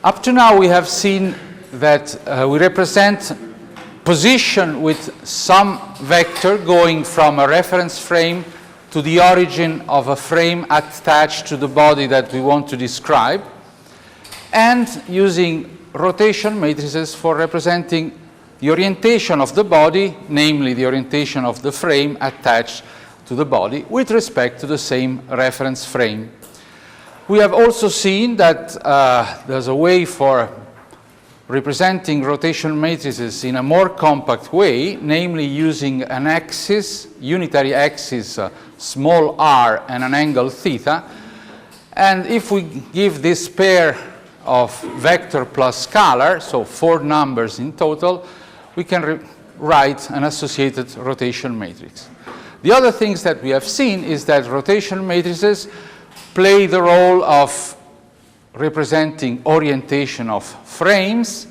Up to now, we have seen that we represent position with some vector going from a reference frame to the origin of a frame attached to the body that we want to describe, and using rotation matrices for representing the orientation of the body, namely the orientation of the frame attached to the body with respect to the same reference frame. We have also seen that there's a way for representing rotation matrices in a more compact way, namely using an axis, unitary axis, small r, and an angle theta. And if we give this pair of vector plus scalar, so 4 numbers in total, we can write an associated rotation matrix. The other things that we have seen is that rotation matrices play the role of representing orientation of frames,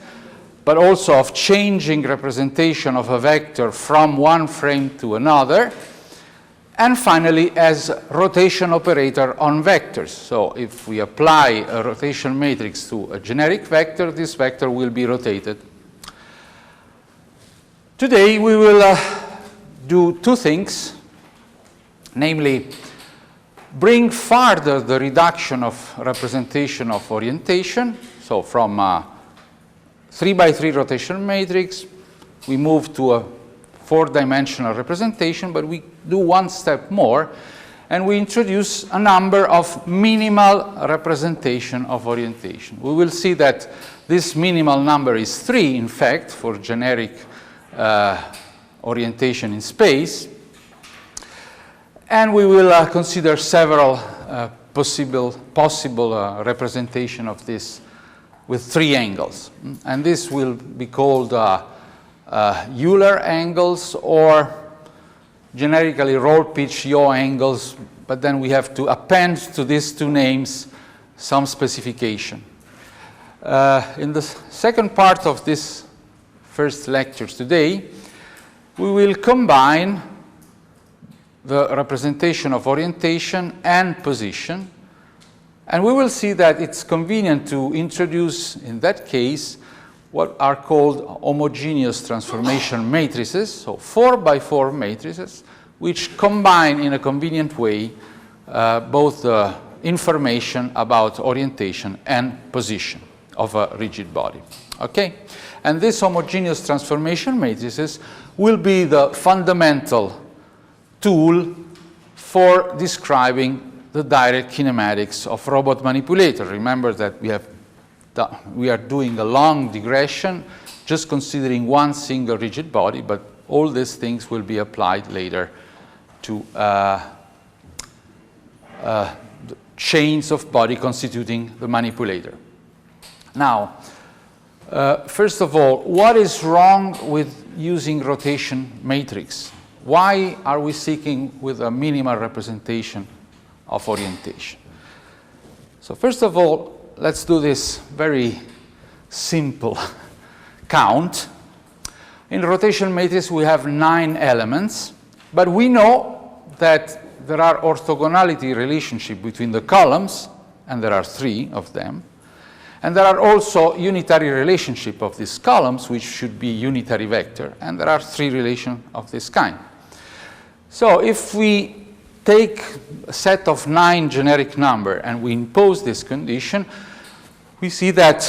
but also of changing representation of a vector from one frame to another, and finally as rotation operator on vectors. So if we apply a rotation matrix to a generic vector, this vector will be rotated. Today we will do 2 things, namely bring further the reduction of representation of orientation. So from 3x3 rotation matrix, we move to a 4-dimensional representation, but we do one step more, and we introduce a number of minimal representation of orientation. We will see that this minimal number is 3, in fact, for generic orientation in space. And we will consider several possible representation of this with 3 angles. And this will be called Euler angles, or generically Roll-Pitch-Yaw angles, but then we have to append to these 2 names some specification. In the second part of this first lecture today, we will combine the representation of orientation and position, and we will see that it's convenient to introduce, in that case, what are called homogeneous transformation matrices, so 4x4 matrices, which combine in a convenient way both the information about orientation and position of a rigid body. Okay? And these homogeneous transformation matrices will be the fundamental tool for describing the direct kinematics of robot manipulator. Remember that we are doing a long digression, just considering one single rigid body, but all these things will be applied later to the chains of body constituting the manipulator. Now, first of all, what is wrong with using rotation matrix? Why are we seeking with a minimal representation of orientation? So first of all, let's do this very simple count. In rotation matrix, we have 9 elements, but we know that there are orthogonality relationship between the columns, and there are 3 of them. And there are also unitary relationship of these columns, which should be unitary vector, and there are 3 relations of this kind. So if we take a set of 9 generic number and we impose this condition, we see that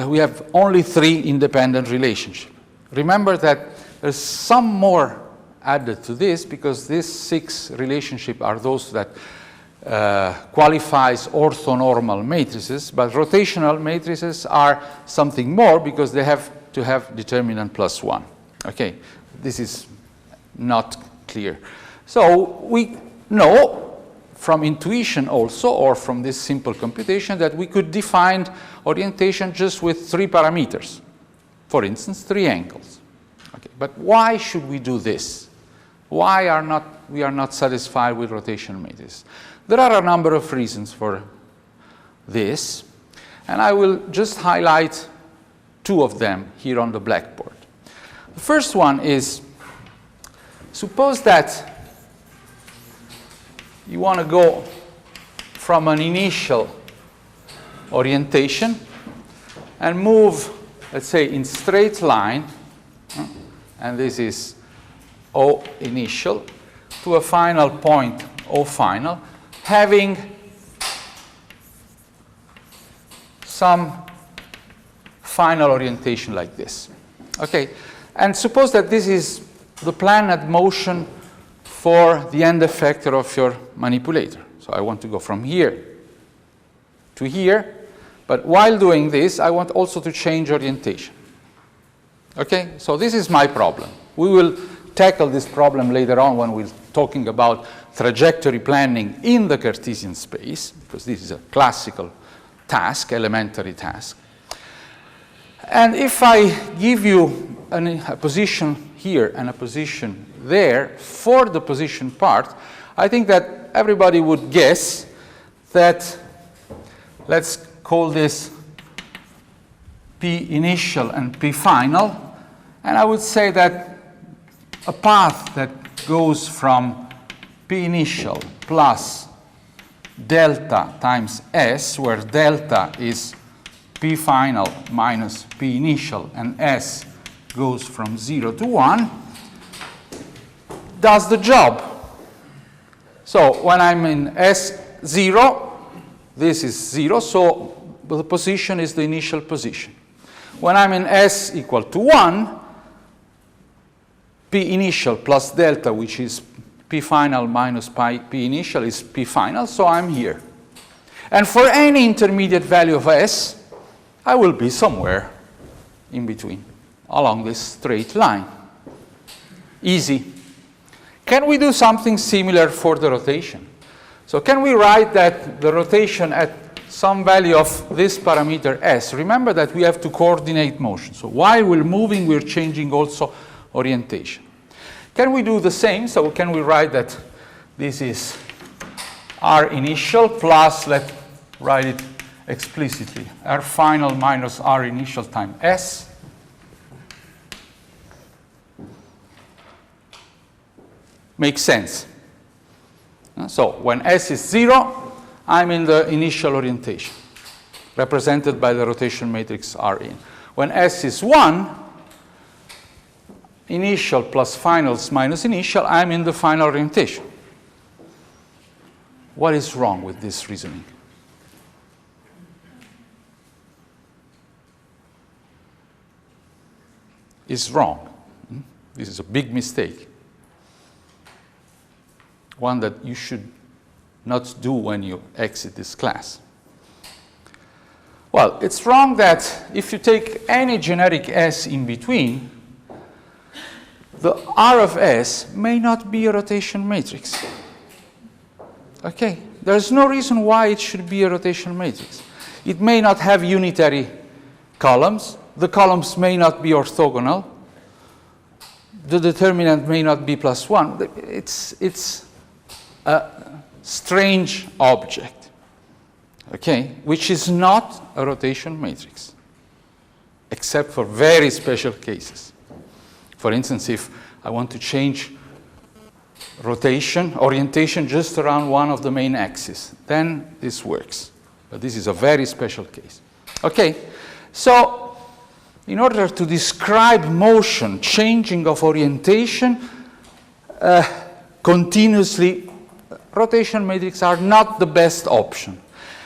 we have only 3 independent relationships. Remember that there's some more added to this, because these 6 relationships are those that qualifies orthonormal matrices, but rotational matrices are something more, because they have to have determinant +1. Okay, this is not clear. So we know from intuition also, or from this simple computation, that we could define orientation just with 3 parameters. For instance, 3 angles. Okay, but why should we do this? Why are we not satisfied with rotation matrices? There are a number of reasons for this, and I will just highlight 2 of them here on the blackboard. The first one is, suppose that you want to go from an initial orientation and move, let's say, in straight line, and this is O initial, to a final point, O final, having some final orientation like this. Okay, and suppose that this is the planned motion for the end effector of your manipulator. So I want to go from here to here, but while doing this, I want also to change orientation. Okay, so this is my problem. We will tackle this problem later on when we're talking about trajectory planning in the Cartesian space, because this is a classical task, elementary task. And if I give you a position here and a position there for the position part, I think that everybody would guess that, let's call this P initial and P final, and I would say that a path that goes from P initial plus delta times S, where delta is P final minus P initial, and S goes from 0 to 1, does the job. So when I'm in S0, this is 0, so the position is the initial position. When I'm in S equal to 1, P initial plus delta, which is P final minus P initial, is P final, so I'm here. And for any intermediate value of S, I will be somewhere in between, along this straight line. Easy. Can we do something similar for the rotation? So can we write that the rotation at some value of this parameter S, remember that we have to coordinate motion. So while we're moving, we're changing also orientation. Can we do the same? So can we write that this is R initial plus, let's write it explicitly, R final minus R initial times S. Makes sense. So when S is 0, I'm in the initial orientation, represented by the rotation matrix R in. When S is 1, initial plus finals minus initial, I'm in the final orientation. What is wrong with this reasoning? It's wrong. This is a big mistake. One that you should not do when you exit this class. Well, it's wrong that if you take any generic S in between, the R of S may not be a rotation matrix. Okay? There's no reason why it should be a rotation matrix. It may not have unitary columns. The columns may not be orthogonal. The determinant may not be +1. It's a strange object, okay, which is not a rotation matrix, except for very special cases. For instance, if I want to change orientation just around one of the main axes, then this works. But this is a very special case. Okay, so in order to describe motion, changing of orientation continuously, rotation matrices are not the best option,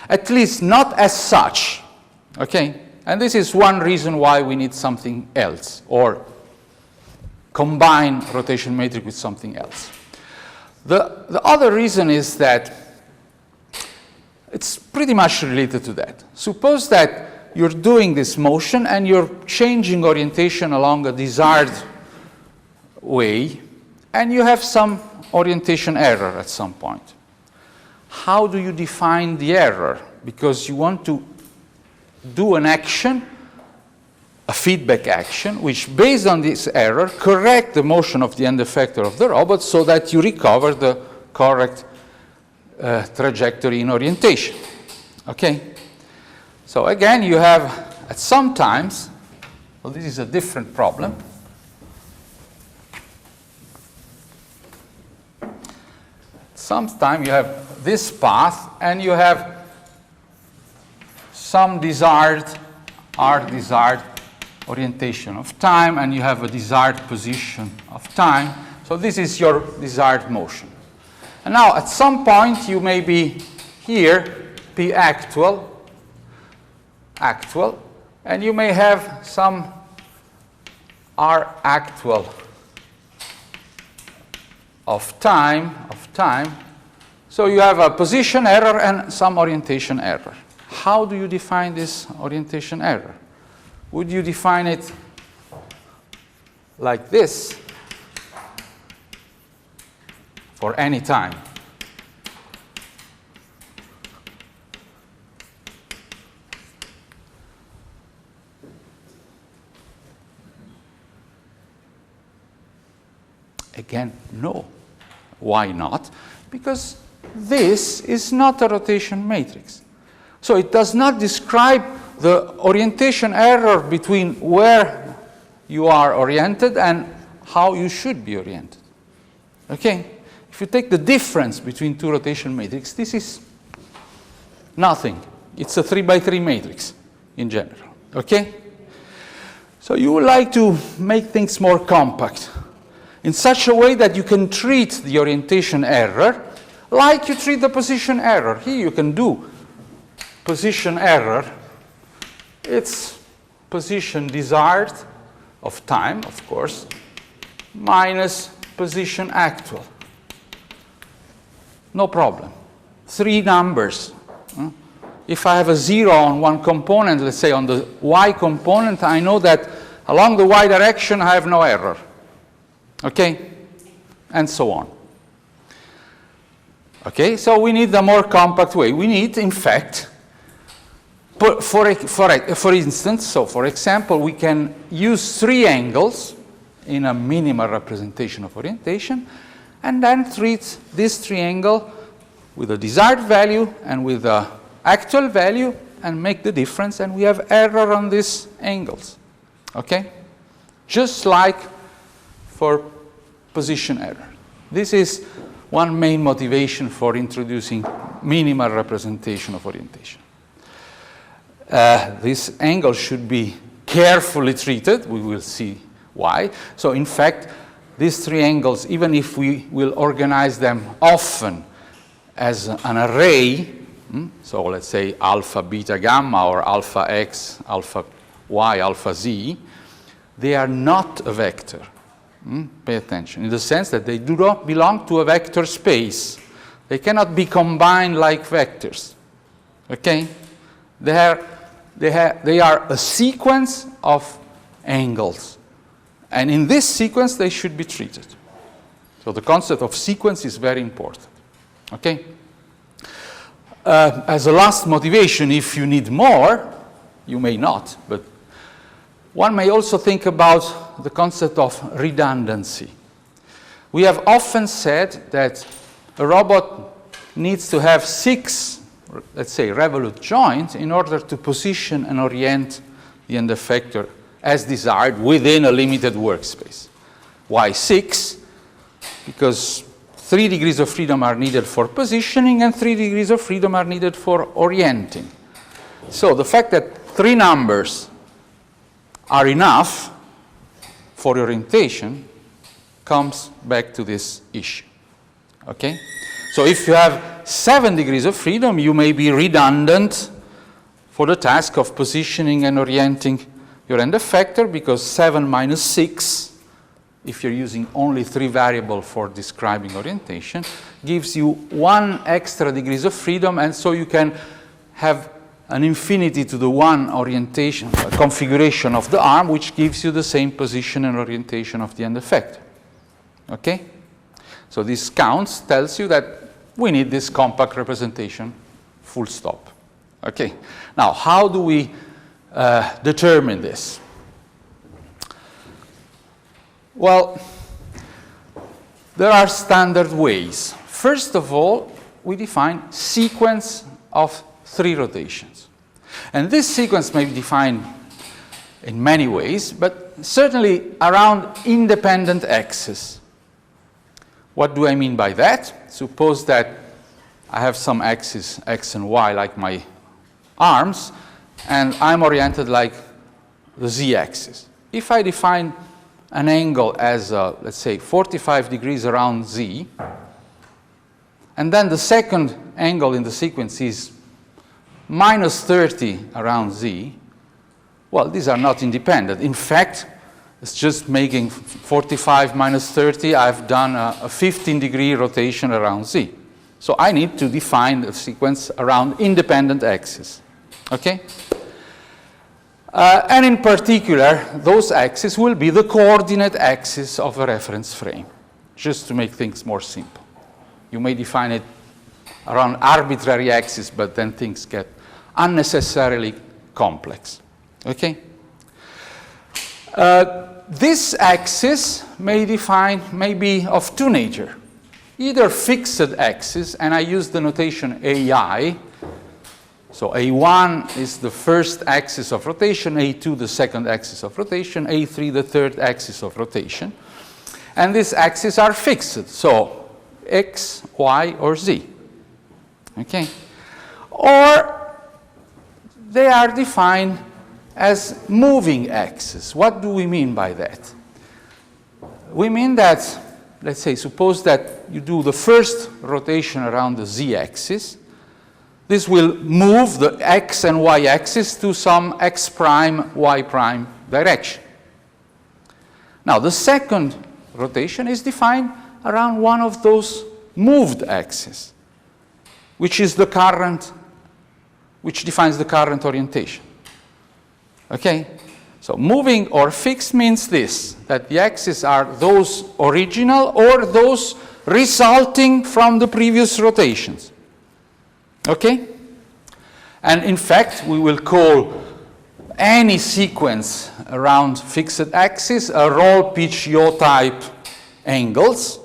at least not as such. Okay, and this is one reason why we need something else, or combine rotation matrix with something else. The other reason is that it's pretty much related to that. Suppose that you're doing this motion and you're changing orientation along a desired way, and you have some orientation error at some point. How do you define the error? Because you want to do an action, a feedback action, which based on this error, correct the motion of the end effector of the robot so that you recover the correct trajectory in orientation. Okay? So again, you have at some times, well, this is a different problem. Sometimes you have this path and you have some desired R desired orientation of time, and you have a desired position of time. So this is your desired motion. And now at some point you may be here, P actual, and you may have some R actual of time. So you have a position error and some orientation error. How do you define this orientation error? Would you define it like this for any time? Again, no. Why not? Because this is not a rotation matrix. So it does not describe the orientation error between where you are oriented and how you should be oriented. Okay? If you take the difference between two rotation matrices, this is nothing. It's a 3x3 matrix in general. Okay? So you would like to make things more compact in such a way that you can treat the orientation error like you treat the position error. Here you can do position error. It's position desired of time, of course, minus position actual. No problem. 3 numbers. If I have a 0 on one component, let's say on the y component, I know that along the y direction I have no error. Okay? And so on. Okay, so we need a more compact way. We need, in fact, for instance, so for example, we can use 3 angles in a minimal representation of orientation, and then treat this triangle with a desired value and with the actual value and make the difference, and we have error on these angles. Okay? Just like for position error. This is one main motivation for introducing minimal representation of orientation. This angle should be carefully treated. We will see why. So in fact, these 3 angles, even if we will organize them often as an array, so let's say alpha, beta, gamma, or alpha x, alpha y, alpha z, they are not a vector. Pay attention, in the sense that they do not belong to a vector space. They cannot be combined like vectors. Okay? They are a sequence of angles. And in this sequence, they should be treated. So the concept of sequence is very important. Okay? As a last motivation, if you need more, you may not, but one may also think about the concept of redundancy. We have often said that a robot needs to have 6, let's say, revolute joints in order to position and orient the end effector as desired within a limited workspace. Why 6? Because 3 degrees of freedom are needed for positioning and 3 degrees of freedom are needed for orienting. So the fact that 3 numbers are enough for orientation comes back to this issue. Okay? So if you have 7 degrees of freedom, you may be redundant for the task of positioning and orienting your end effector, because 7 minus 6, if you're using only 3 variables for describing orientation, gives you 1 extra degrees of freedom, and so you can have an infinity to the 1 orientation, configuration of the arm, which gives you the same position and orientation of the end effector. Okay? So this counts, tells you that we need this compact representation, full stop. Okay? Now, how do we determine this? Well, there are standard ways. First of all, we define sequence of 3 rotations. And this sequence may be defined in many ways, but certainly around independent axes. What do I mean by that? Suppose that I have some axes, x and y, like my arms, and I'm oriented like the z-axis. If I define an angle as, let's say, 45 degrees around z, and then the second angle in the sequence is minus 30 around z, well, these are not independent. In fact, it's just making 45 minus 30, I've done a 15-degree rotation around z. So I need to define a sequence around independent axes. Okay? And in particular, those axes will be the coordinate axis of a reference frame, just to make things more simple. You may define it around arbitrary axes, but then things get unnecessarily complex. Okay? This axis may be of two nature. Either fixed axis, and I use the notation AI. So A1 is the first axis of rotation, A2 the second axis of rotation, A3 the third axis of rotation. And these axes are fixed, so X, Y, or Z. Okay? Or they are defined as moving axes. What do we mean by that? We mean that, let's say, suppose that you do the first rotation around the z-axis. This will move the x and y axis to some x prime, y prime direction. Now, the second rotation is defined around one of those moved axes, which is the current, which defines the current orientation. Okay? So moving or fixed means this, that the axes are those original or those resulting from the previous rotations. Okay? And in fact, we will call any sequence around fixed axis a Roll-Pitch-Yaw type angles,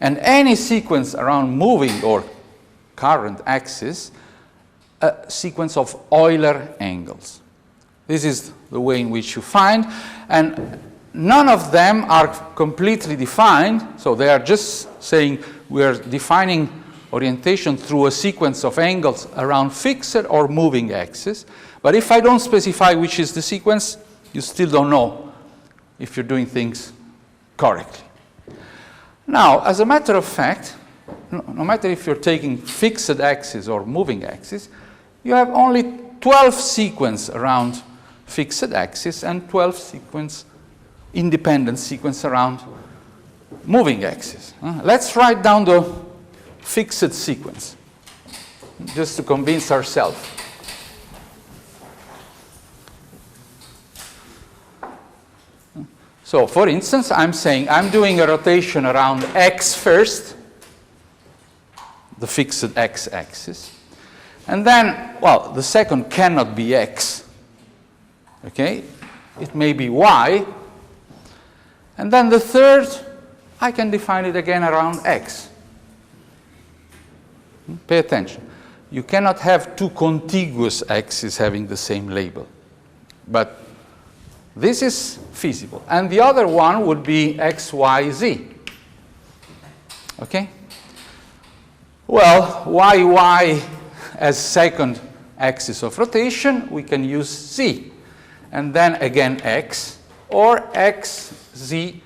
and any sequence around moving or current axis a sequence of Euler angles. This is the way in which you find, and none of them are completely defined, so they are just saying we are defining orientation through a sequence of angles around fixed or moving axis. But if I don't specify which is the sequence, you still don't know if you're doing things correctly. Now, as a matter of fact, no matter if you're taking fixed axis or moving axis, you have only 12 sequence around fixed axis and 12 independent sequence around moving axis. Let's write down the fixed sequence, just to convince ourselves. So, for instance, I'm saying I'm doing a rotation around x first, the fixed x-axis, and then, well, the second cannot be x. Okay? It may be y, and then the third, I can define it again around x. Pay attention. You cannot have two contiguous axes having the same label. But this is feasible. And the other one would be x, y, z. Okay? Well, y, y as second axis of rotation, we can use z. And then again x, or x, z,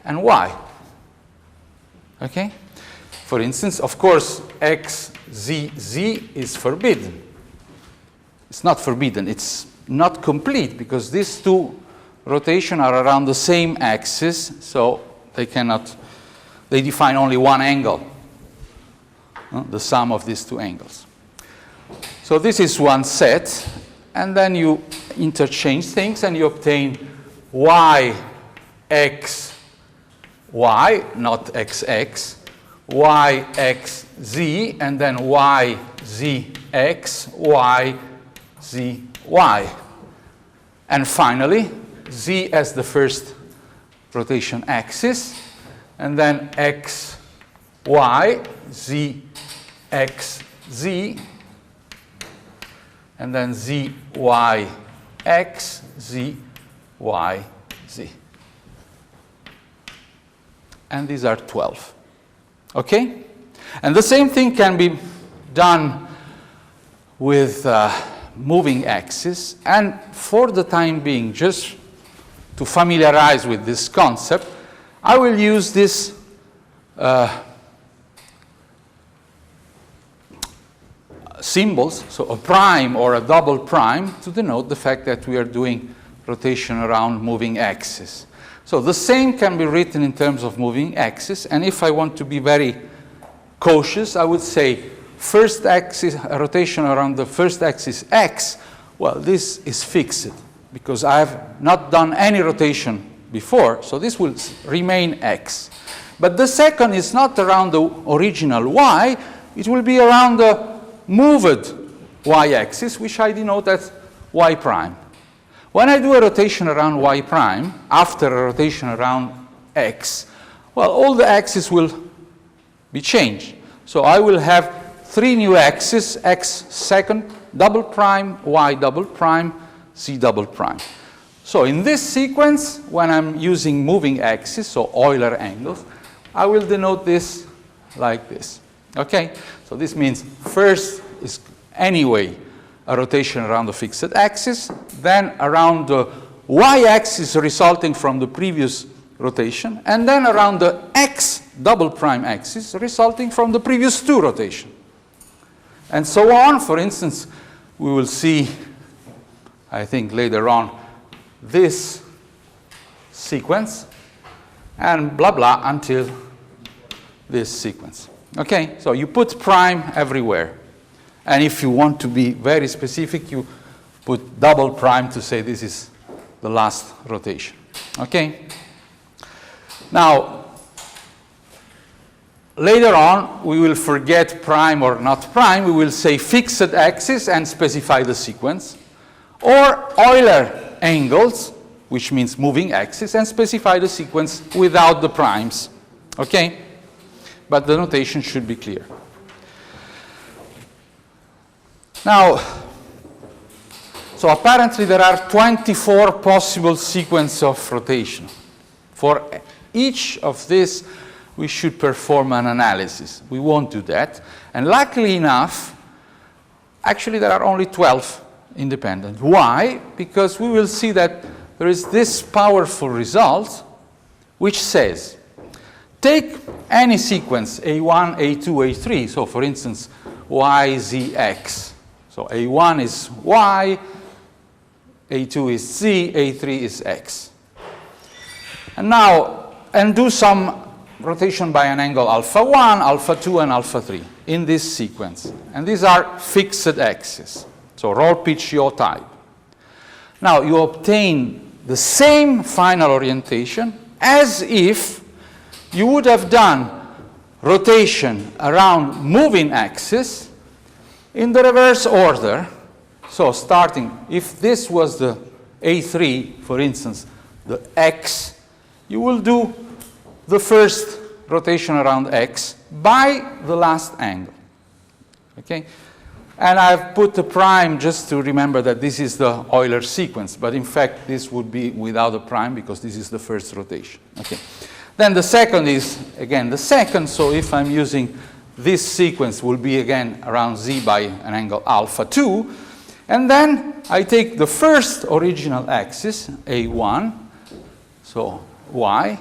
and y. Okay? For instance, of course, x, z, z is forbidden. It's not forbidden, it's not complete, because these two rotations are around the same axis, so they define only one angle, the sum of these two angles. So this is one set, and then you interchange things and you obtain y, x, y, not xx, y, x, z, and then y, z, x, y, z, y. And finally, z as the first rotation axis, and then x, y, z, x, z, and then z, y, x, z, y, z. And these are 12. Okay? And the same thing can be done with moving axis, and for the time being, just to familiarize with this concept, I will use this symbols, so a prime or a double prime, to denote the fact that we are doing rotation around moving axis. So the same can be written in terms of moving axis, and if I want to be very cautious, I would say first axis, a rotation around the first axis x, well, this is fixed, because I have not done any rotation before, so this will remain x. But the second is not around the original y, it will be around the moved y-axis, which I denote as y prime. When I do a rotation around y prime, after a rotation around x, well, all the axes will be changed. So I will have 3 new axes, x second, double prime, y double prime, z double prime. So in this sequence, when I'm using moving axis, so Euler angles, I will denote this like this. Okay? So this means first is anyway a rotation around the fixed axis, then around the y-axis resulting from the previous rotation, and then around the x double prime axis resulting from the previous 2 rotation. And so on. For instance, we will see, I think later on, this sequence, and blah blah until this sequence. Okay, so you put prime everywhere. And if you want to be very specific, you put double prime to say this is the last rotation. Okay? Now, later on, we will forget prime or not prime. We will say fixed axis and specify the sequence. Or Euler angles, which means moving axis, and specify the sequence without the primes. Okay? But the notation should be clear. Now, so apparently there are 24 possible sequences of rotation. For each of these, we should perform an analysis. We won't do that. And luckily enough, actually there are only 12 independent. Why? Because we will see that there is this powerful result which says, take any sequence, A1, A2, A3, so for instance, Y, Z, X. So A1 is Y, A2 is Z, A3 is X. And now, and do some rotation by an angle alpha 1, alpha 2, and alpha 3 in this sequence. And these are fixed axes, so Roll-Pitch-Yaw type. Now, you obtain the same final orientation as if you would have done rotation around moving axis in the reverse order. So starting, if this was the A3, for instance, the X, you will do the first rotation around X by the last angle. Okay? And I've put the prime just to remember that this is the Euler sequence, but in fact this would be without a prime because this is the first rotation. Okay. Then the second is, again, the second, so if I'm using this sequence will be again around Z by an angle alpha 2, and then I take the first original axis, A1, so Y,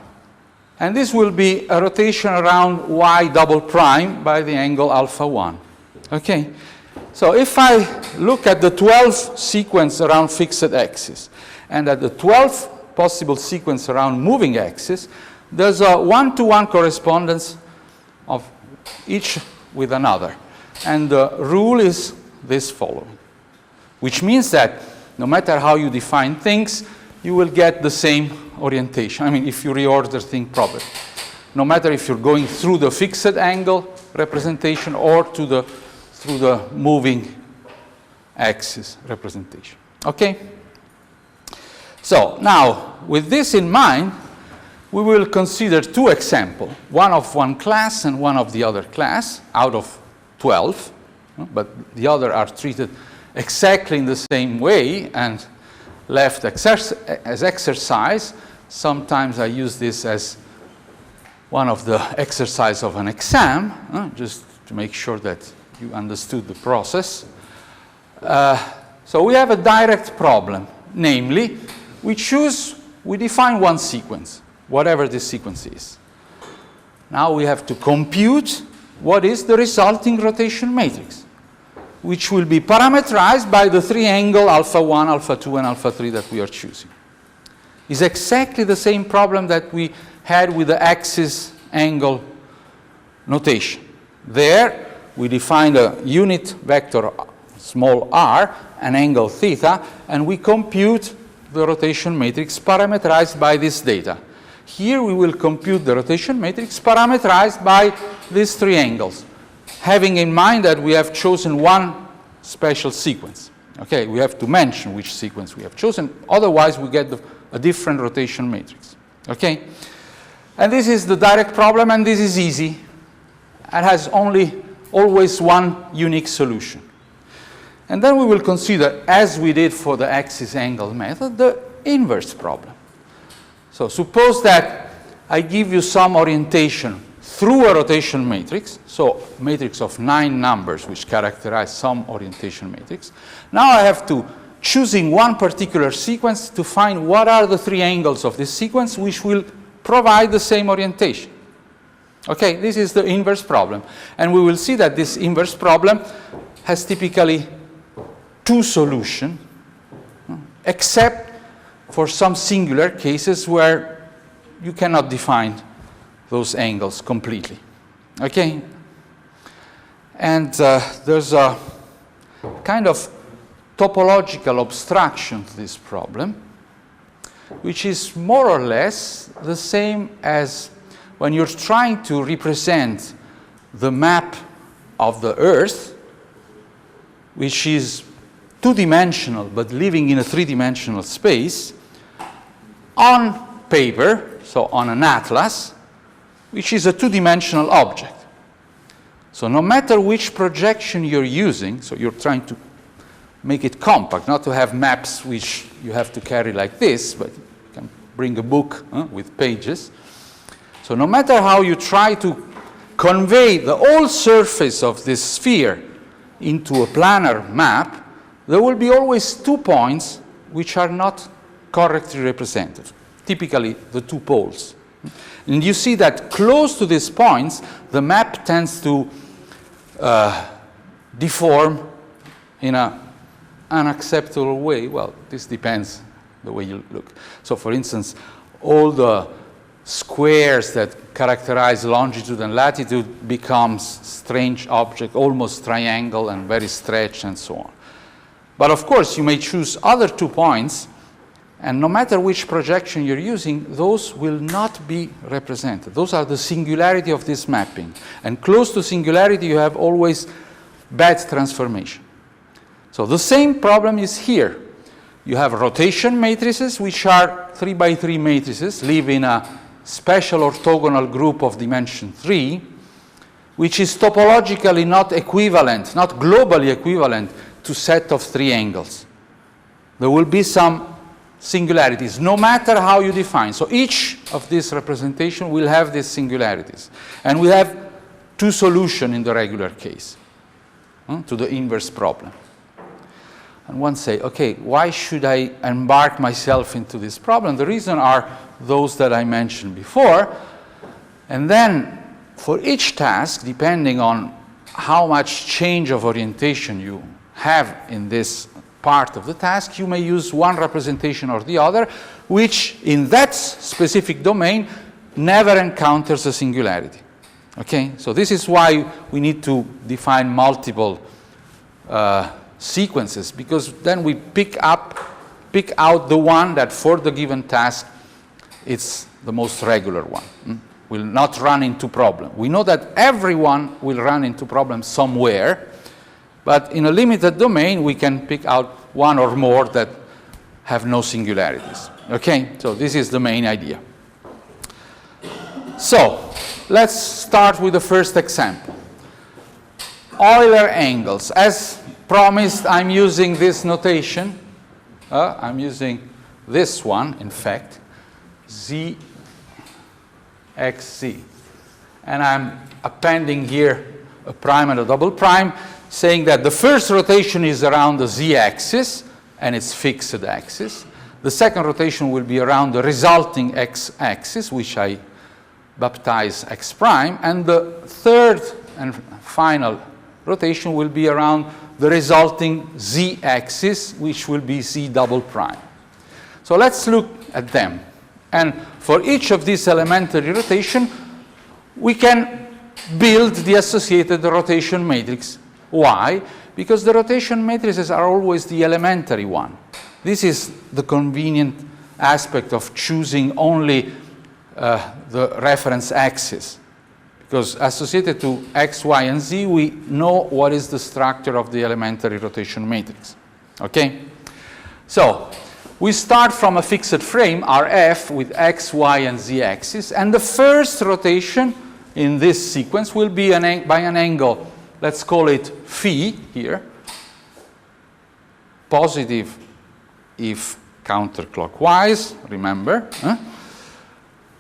and this will be a rotation around Y double prime by the angle alpha 1. Okay? So if I look at the 12th sequence around fixed axis and at the 12th possible sequence around moving axis, there's a one-to-one correspondence of each with another. And the rule is this following, which means that no matter how you define things, you will get the same orientation. I mean, if you reorder things properly. No matter if you're going through the fixed angle representation or through the moving axis representation. Okay? So now, with this in mind, we will consider 2 examples, one of one class and one of the other class, out of 12, but the other are treated exactly in the same way and left as exercise. Sometimes I use this as one of the exercise of an exam, just to make sure that you understood the process. So we have a direct problem. Namely, we define one sequence, whatever this sequence is. Now we have to compute what is the resulting rotation matrix, which will be parameterized by the three-angle alpha 1, alpha 2, and alpha 3 that we are choosing. It's exactly the same problem that we had with the axis angle notation. There, we defined a unit vector small r, an angle theta, and we compute the rotation matrix parameterized by this data. Here we will compute the rotation matrix parameterized by these three angles, having in mind that we have chosen one special sequence. Okay, we have to mention which sequence we have chosen, otherwise we get a different rotation matrix. Okay? And this is the direct problem, and this is easy. It has always one unique solution. And then we will consider, as we did for the axis angle method, the inverse problem. So suppose that I give you some orientation through a rotation matrix, so a matrix of 9 numbers which characterize some orientation matrix. Now I have to, choosing one particular sequence, to find what are the three angles of this sequence which will provide the same orientation. Okay, this is the inverse problem. And we will see that this inverse problem has typically two solutions, except for some singular cases where you cannot define those angles completely. Okay? And there's a kind of topological abstraction to this problem, which is more or less the same as when you're trying to represent the map of the Earth, which is two-dimensional but living in a three-dimensional space, on paper, so on an atlas, which is a two-dimensional object. So no matter which projection you're using, so you're trying to make it compact, not to have maps which you have to carry like this, but you can bring a book with pages. So no matter how you try to convey the whole surface of this sphere into a planar map, there will be always 2 points which are not correctly represented, typically the 2 poles. And you see that close to these points, the map tends to deform in an unacceptable way. Well, this depends the way you look. So for instance, all the squares that characterize longitude and latitude becomes strange object, almost triangle and very stretched and so on. But of course, you may choose other 2 points, and no matter which projection you're using, those will not be represented. Those are the singularity of this mapping. And close to singularity, you have always bad transformation. So the same problem is here. You have rotation matrices, which are 3 by 3 matrices, live in a special orthogonal group of dimension 3, which is topologically not equivalent, not globally equivalent to set of 3 angles. There will be some singularities, no matter how you define. So each of these representations will have these singularities. And we have 2 solutions in the regular case to the inverse problem. And one say, okay, why should I embark myself into this problem? The reason are those that I mentioned before. And then for each task, depending on how much change of orientation you have in this part of the task, you may use one representation or the other, which in that specific domain never encounters a singularity. Okay? So this is why we need to define multiple sequences, because then we pick out the one that for the given task it's the most regular one. Will not run into problem. We know that everyone will run into problems somewhere, but in a limited domain we can pick out one or more that have no singularities. Okay, so this is the main idea. So let's start with the first example. Euler angles. As promised, I'm using this notation. I'm using this one, in fact, ZXZ. And I'm appending here a prime and a double prime saying that the first rotation is around the z-axis, and it's fixed axis. The second rotation will be around the resulting x-axis, which I baptize x prime, and the third and final rotation will be around the resulting z-axis, which will be z double prime. So let's look at them. And for each of these elementary rotation, we can build the associated rotation matrix. Why? Because the rotation matrices are always the elementary one. This is the convenient aspect of choosing only the reference axis. Because associated to x, y, and z, we know what is the structure of the elementary rotation matrix. Okay? So, we start from a fixed frame, Rf, with x, y, and z axis, and the first rotation in this sequence will be by an angle, let's call it phi here, positive if counterclockwise, remember.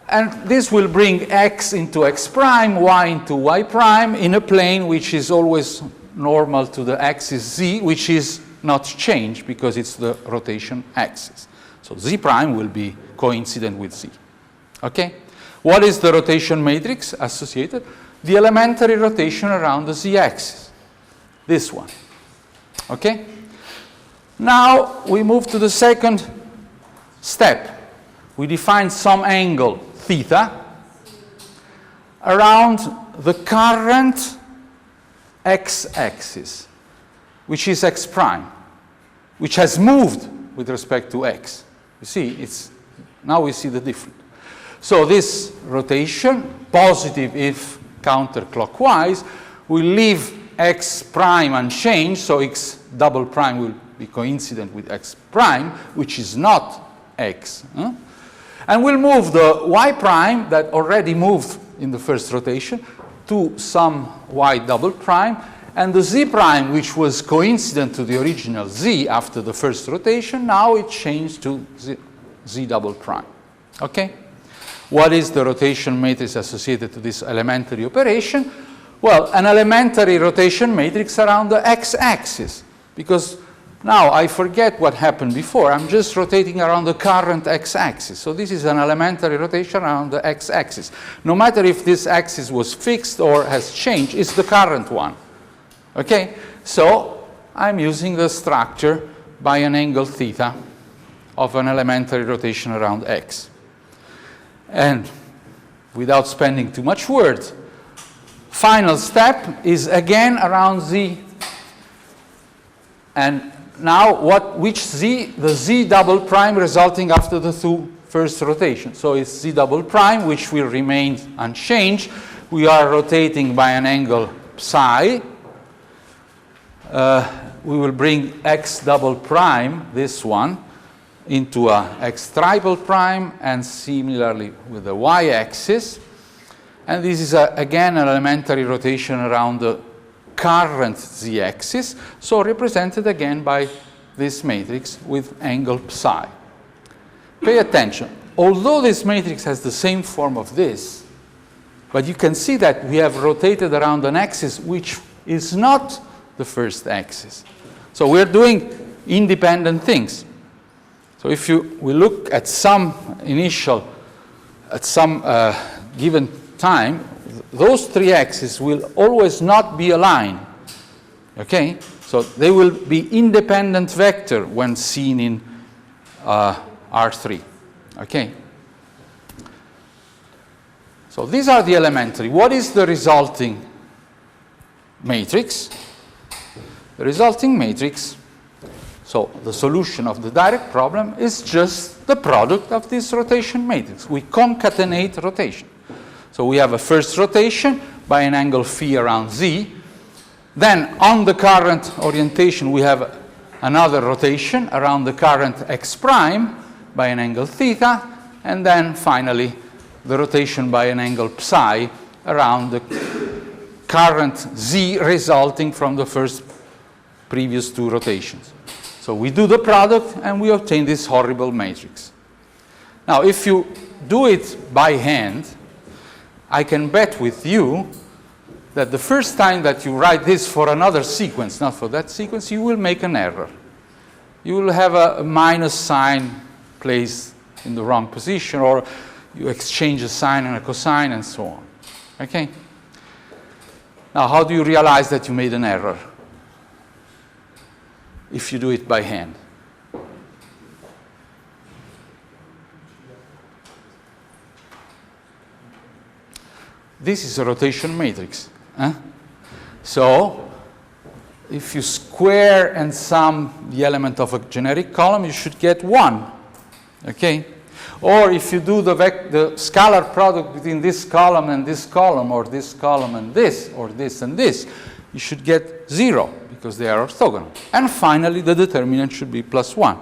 And this will bring x into x prime, y into y prime in a plane which is always normal to the axis z, which is not changed because it's the rotation axis. So z prime will be coincident with z. Okay? What is the rotation matrix associated? The elementary rotation around the z-axis. This one. Okay? Now we move to the second step. We define some angle theta around the current x-axis, which is x prime, which has moved with respect to x. You see, now we see the difference. So this rotation, positive if counterclockwise, will leave x prime unchanged, so x double prime will be coincident with x prime, which is not x. And we'll move the y prime that already moved in the first rotation to some y double prime, and the z prime, which was coincident to the original z after the first rotation, now it changed to z double prime. Okay? What is the rotation matrix associated to this elementary operation? Well, an elementary rotation matrix around the x-axis, because now I forget what happened before. I'm just rotating around the current x-axis. So this is an elementary rotation around the x-axis. No matter if this axis was fixed or has changed, it's the current one. Okay? So I'm using the structure by an angle theta of an elementary rotation around x. And without spending too much words, final step is again around z. And now which z? The z double prime resulting after the two first rotations. So it's z double prime, which will remain unchanged. We are rotating by an angle psi. We will bring x double prime, this one, into a x triple prime, and similarly with the y-axis. And this is, again, an elementary rotation around the current z-axis, so represented again by this matrix with angle psi. Pay attention. Although this matrix has the same form of this, but you can see that we have rotated around an axis which is not the first axis. So we're doing independent things. So if we look at some given time, those three axes will always not be aligned. Okay? So they will be independent vector when seen in R3. Okay? So these are the elementary. What is the resulting matrix? The resulting matrix, so the solution of the direct problem, is just the product of this rotation matrix. We concatenate rotation. So we have a first rotation by an angle phi around z. Then on the current orientation, we have another rotation around the current x prime by an angle theta. And then finally, the rotation by an angle psi around the current z resulting from the previous two rotations. So we do the product and we obtain this horrible matrix. Now, if you do it by hand, I can bet with you that the first time that you write this for another sequence, not for that sequence, you will make an error. You will have a minus sign placed in the wrong position, or you exchange a sine and a cosine, and so on. Okay? Now, how do you realize that you made an error? If you do it by hand. This is a rotation matrix. So, if you square and sum the element of a generic column, you should get 1. Okay? Or if you do the scalar product between this column and this column, or this column and this, or this and this, you should get 0, because they are orthogonal. And finally, the determinant should be +1.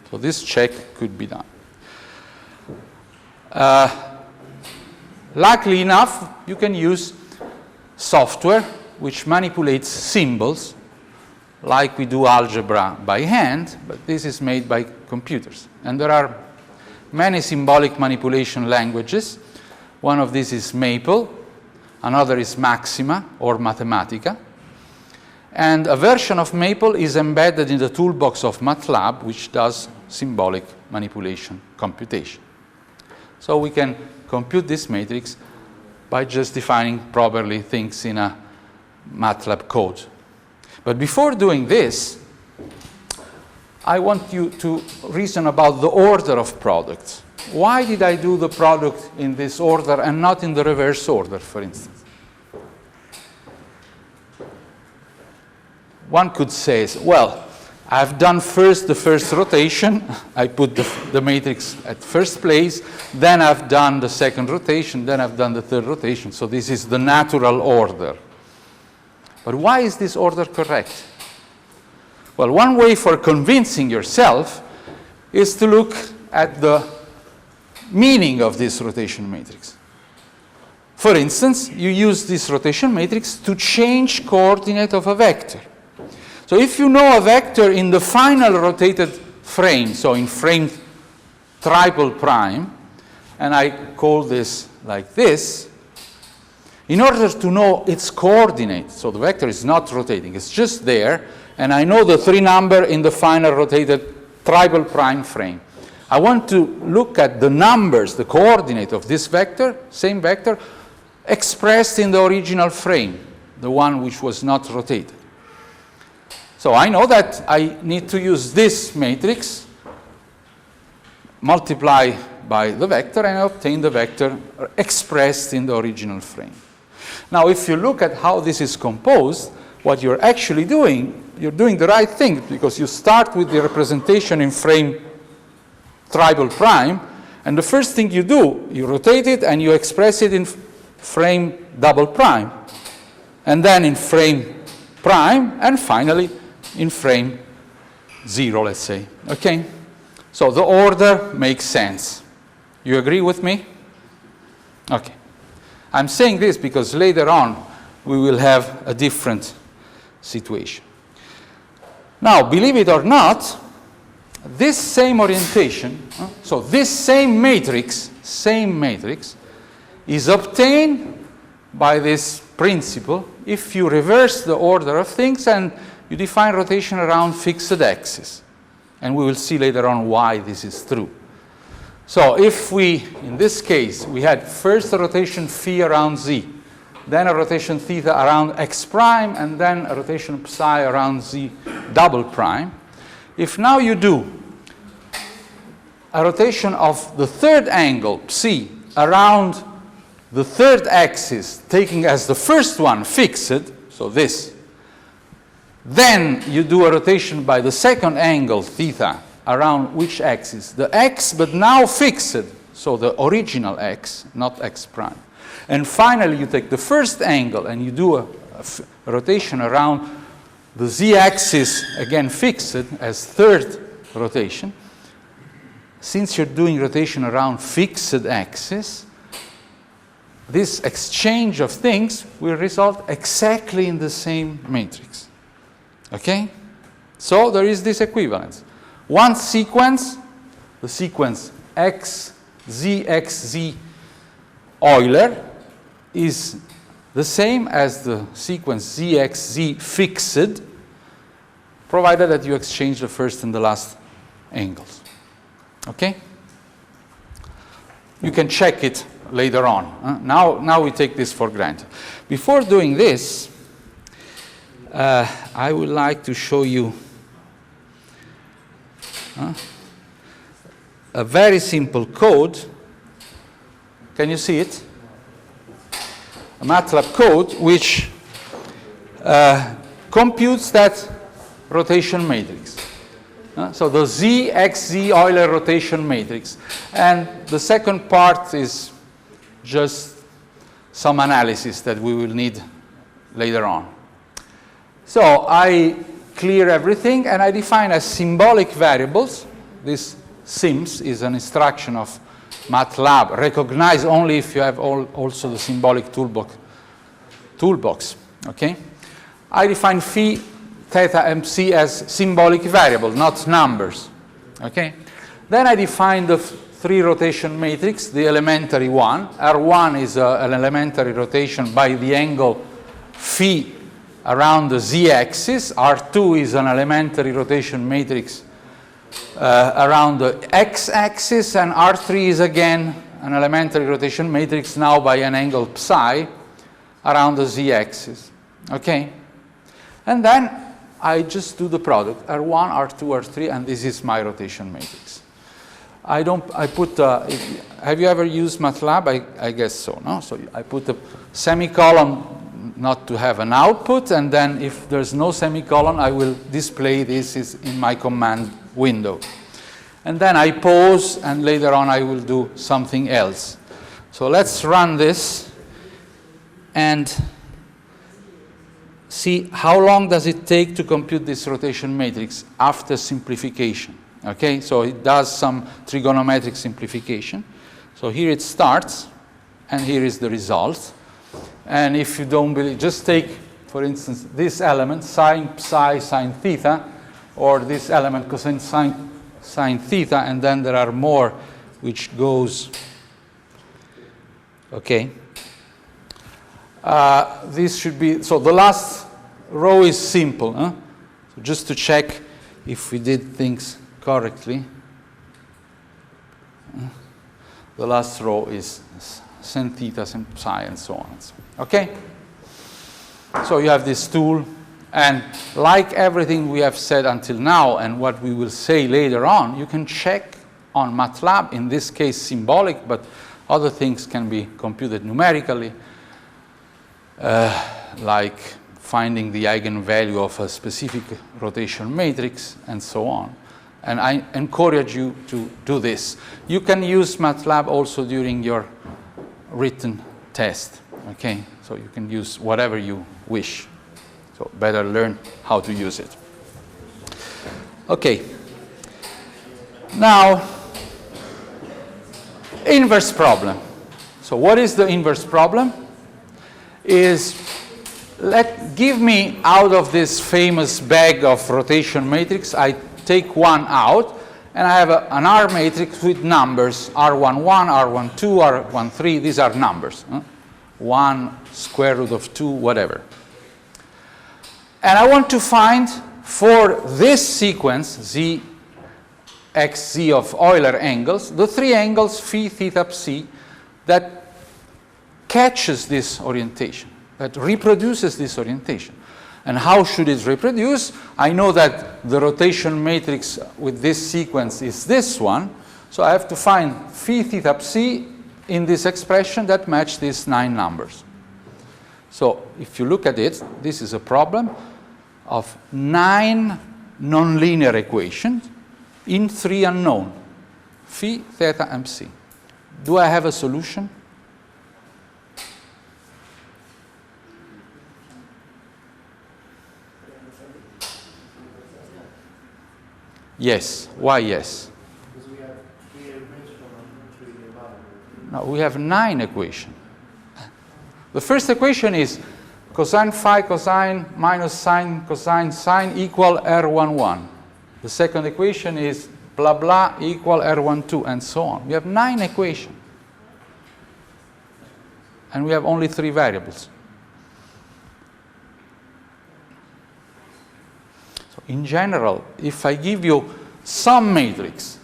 So this check could be done. Luckily enough, you can use software which manipulates symbols, like we do algebra by hand, but this is made by computers. And there are many symbolic manipulation languages. One of these is Maple, another is Maxima or Mathematica. And a version of Maple is embedded in the toolbox of MATLAB, which does symbolic manipulation computation. So we can compute this matrix by just defining properly things in a MATLAB code. But before doing this, I want you to reason about the order of products. Why did I do the product in this order and not in the reverse order, for instance? One could say, well, I've done first the first rotation. I put the matrix at first place. Then I've done the second rotation. Then I've done the third rotation. So this is the natural order. But why is this order correct? Well, one way for convincing yourself is to look at the meaning of this rotation matrix. For instance, you use this rotation matrix to change coordinate of a vector. So if you know a vector in the final rotated frame, so in frame triple prime, and I call this like this, in order to know its coordinate, so the vector is not rotating, it's just there, and I know the 3 number in the final rotated triple prime frame. I want to look at the numbers, the coordinate of this vector, same vector, expressed in the original frame, the one which was not rotated. So I know that I need to use this matrix, multiply by the vector, and obtain the vector expressed in the original frame. Now, if you look at how this is composed, what you're actually doing, you're doing the right thing, because you start with the representation in frame triple prime, and the first thing you do, you rotate it and you express it in frame double prime, and then in frame prime, and finally in frame 0, let's say. Okay? So the order makes sense. You agree with me? Okay. I'm saying this because later on we will have a different situation. Now, believe it or not, this same orientation, so this same matrix is obtained by this principle if you reverse the order of things and you define rotation around fixed axis. And we will see later on why this is true. So if we, in this case, we had first a rotation phi around z, then a rotation theta around x prime, and then a rotation psi around z double prime. If now you do a rotation of the third angle, psi, around the third axis, taking as the first one fixed, so this, then you do a rotation by the second angle, theta, around which axis? The x, but now fixed, so the original x, not x prime. And finally, you take the first angle and you do a rotation around the z-axis, again fixed, as third rotation. Since you're doing rotation around fixed axis, this exchange of things will result exactly in the same matrix. Okay? So there is this equivalence. One sequence, the sequence ZX'Z Euler, is the same as the sequence ZXZ fixed, provided that you exchange the first and the last angles. Okay? You can check it later on. Now we take this for granted. Before doing this, I would like to show you a very simple code. Can you see it? A MATLAB code which computes that rotation matrix. So the ZX'Z Euler rotation matrix. And the second part is just some analysis that we will need later on. So I clear everything and I define as symbolic variables. This SIMS is an instruction of MATLAB, recognized only if you have also the symbolic toolbox. Okay? I define phi, theta, and psi as symbolic variables, not numbers. Okay? Then I define the three rotation matrix, the elementary one. R1 is an elementary rotation by the angle phi around the z-axis. R2 is an elementary rotation matrix around the x-axis, and R3 is again an elementary rotation matrix now by an angle psi around the z-axis. Okay? And then I just do the product, R1, R2, R3, and this is my rotation matrix. Have you ever used MATLAB? I guess so, no? So I put a semicolon not to have an output, and then if there's no semicolon, I will display this in my command window. And then I pause, and later on I will do something else. So let's run this and see how long does it take to compute this rotation matrix after simplification. Okay, so it does some trigonometric simplification. So here it starts, and here is the result. And if you don't believe, just take, for instance, this element, sine psi sine theta, or this element cosine sine theta, and then there are more which goes, okay. This should be, so the last row is simple. So just to check if we did things correctly. The last row is sin theta, sin psi, and so on. And so on. Okay? So you have this tool, and like everything we have said until now and what we will say later on, you can check on MATLAB, in this case symbolic, but other things can be computed numerically, like finding the eigenvalue of a specific rotation matrix, and so on. And I encourage you to do this. You can use MATLAB also during your written test. Okay? So you can use whatever you wish. So better learn how to use it. Okay. Now, inverse problem. So what is the inverse problem? Give me out of this famous bag of rotation matrix, I take one out, and I have an R matrix with numbers, R11, R12, R13, these are numbers. 1, square root of 2, whatever. And I want to find, for this sequence, ZX'Z of Euler angles, the three angles, phi, theta, psi, that catches this orientation, that reproduces this orientation. And how should it reproduce? I know that the rotation matrix with this sequence is this one, so I have to find phi, theta, psi in this expression that match these 9 numbers. So if you look at it, this is a problem of 9 nonlinear equations in 3 unknown, phi, theta, and psi. Do I have a solution? Yes. Why yes? Because we have 3 equations and 3 values. No, we have 9 equations. The first equation is cosine phi cosine minus sine cosine sine equal R11. The second equation is blah blah equal R12, and so on. We have 9 equations. And we have only 3 variables. In general, if I give you some matrix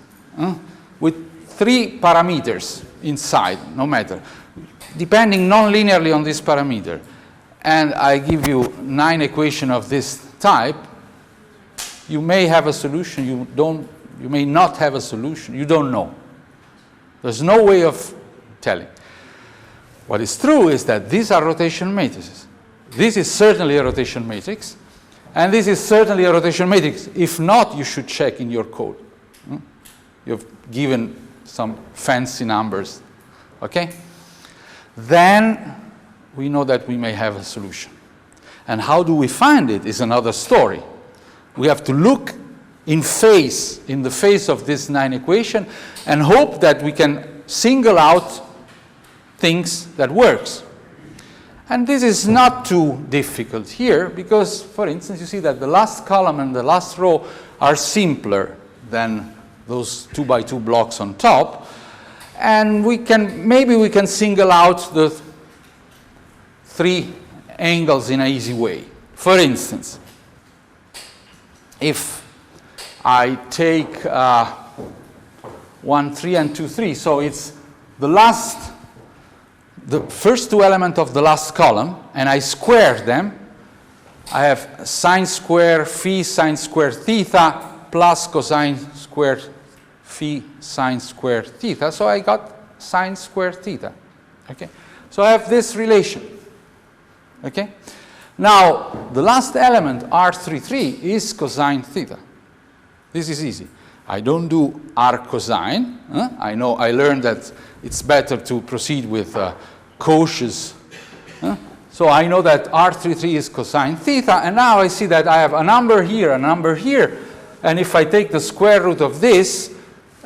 with 3 parameters inside, no matter, depending non-linearly on this parameter, and I give you 9 equations of this type, you may have a solution, you may not have a solution, you don't know. There's no way of telling. What is true is that these are rotation matrices. This is certainly a rotation matrix, and this is certainly a rotation matrix. If not, you should check in your code. You've given some fancy numbers, okay? Then we know that we may have a solution. And how do we find it is another story. We have to look in the face of this 9 equation and hope that we can single out things that works. And this is not too difficult here because, for instance, you see that the last column and the last row are simpler than those 2x2 blocks on top. And maybe we can single out the 3 angles in an easy way. For instance, if I take 1, 3, and 2, 3, so it's the first 2 elements of the last column, and I square them, I have sine square phi sine square theta plus cosine square phi sine square theta, so I got sine square theta. Okay? So I have this relation. Okay? Now, the last element, R33, is cosine theta. This is easy. I don't do R cosine. I learned that it's better to proceed with Cauchy's. So I know that R33 is cosine theta, and now I see that I have a number here, and if I take the square root of this,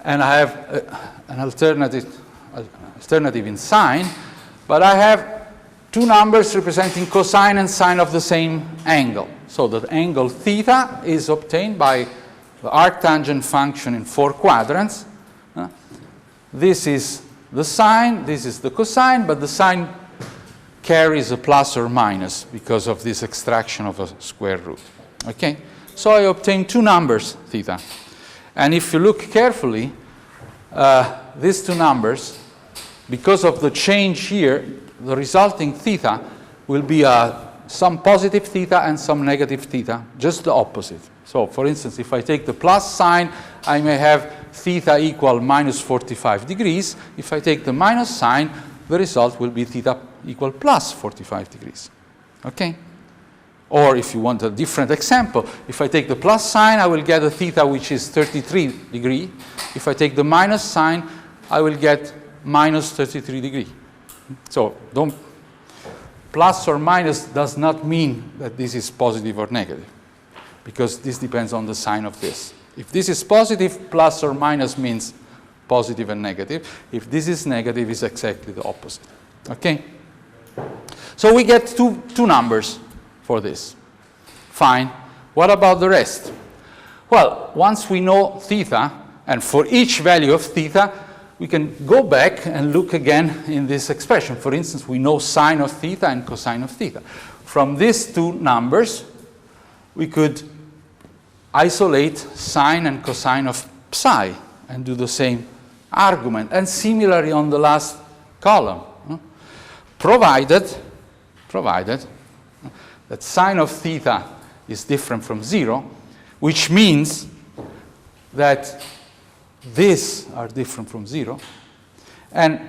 and I have an alternative in sine, but I have 2 numbers representing cosine and sine of the same angle. So the angle theta is obtained by the arctangent function in 4 quadrants. This is the sine, this is the cosine, but the sine carries a plus or minus because of this extraction of a square root. Okay? So I obtain 2 numbers, theta. And if you look carefully, these 2 numbers, because of the change here, the resulting theta will be some positive theta and some negative theta, just the opposite. So, for instance, if I take the plus sign, I may have theta equal minus 45 degrees. If I take the minus sign, the result will be theta equal plus 45 degrees. Okay? Or if you want a different example, if I take the plus sign, I will get a theta which is 33 degrees. If I take the minus sign, I will get minus 33 degrees. So plus or minus does not mean that this is positive or negative, because this depends on the sign of this. If this is positive, plus or minus means positive and negative. If this is negative, it's exactly the opposite. Okay? So we get two numbers for this. Fine. What about the rest? Well, once we know theta, and for each value of theta, we can go back and look again in this expression. For instance, we know sine of theta and cosine of theta. From these 2 numbers, we could isolate sine and cosine of psi and do the same argument. And similarly on the last column, provided that sine of theta is different from 0, which means that these are different from 0. And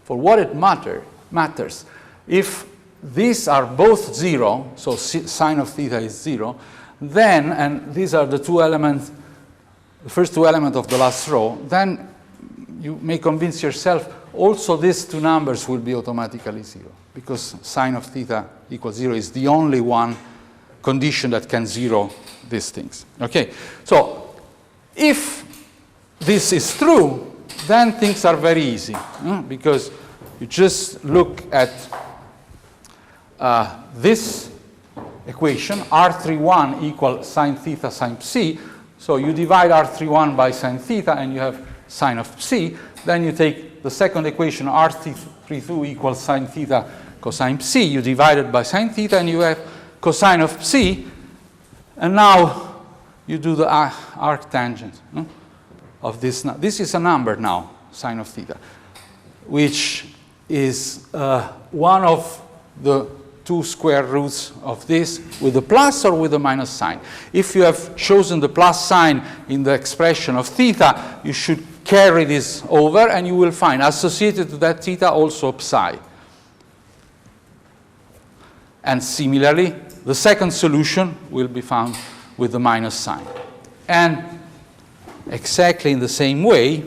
for what it matters, if these are both 0, so sine of theta is 0, then, and these are the 2 elements, the first 2 elements of the last row, then you may convince yourself also these 2 numbers will be automatically 0, because sine of theta equals 0 is the only one condition that can 0 these things. Okay, so if this is true, then things are very easy, because you just look at this equation, R31 equals sine theta sine psi. So you divide R31 by sine theta and you have sine of psi. Then you take the second equation, R32 equals sine theta cosine psi. You divide it by sine theta and you have cosine of psi. And now you do the arctangent of this. This is a number now, sine of theta, which is one of the two square roots of this with the plus or with the minus sign. If you have chosen the plus sign in the expression of theta, you should carry this over, and you will find associated to that theta also psi. And similarly, the second solution will be found with the minus sign. And exactly in the same way,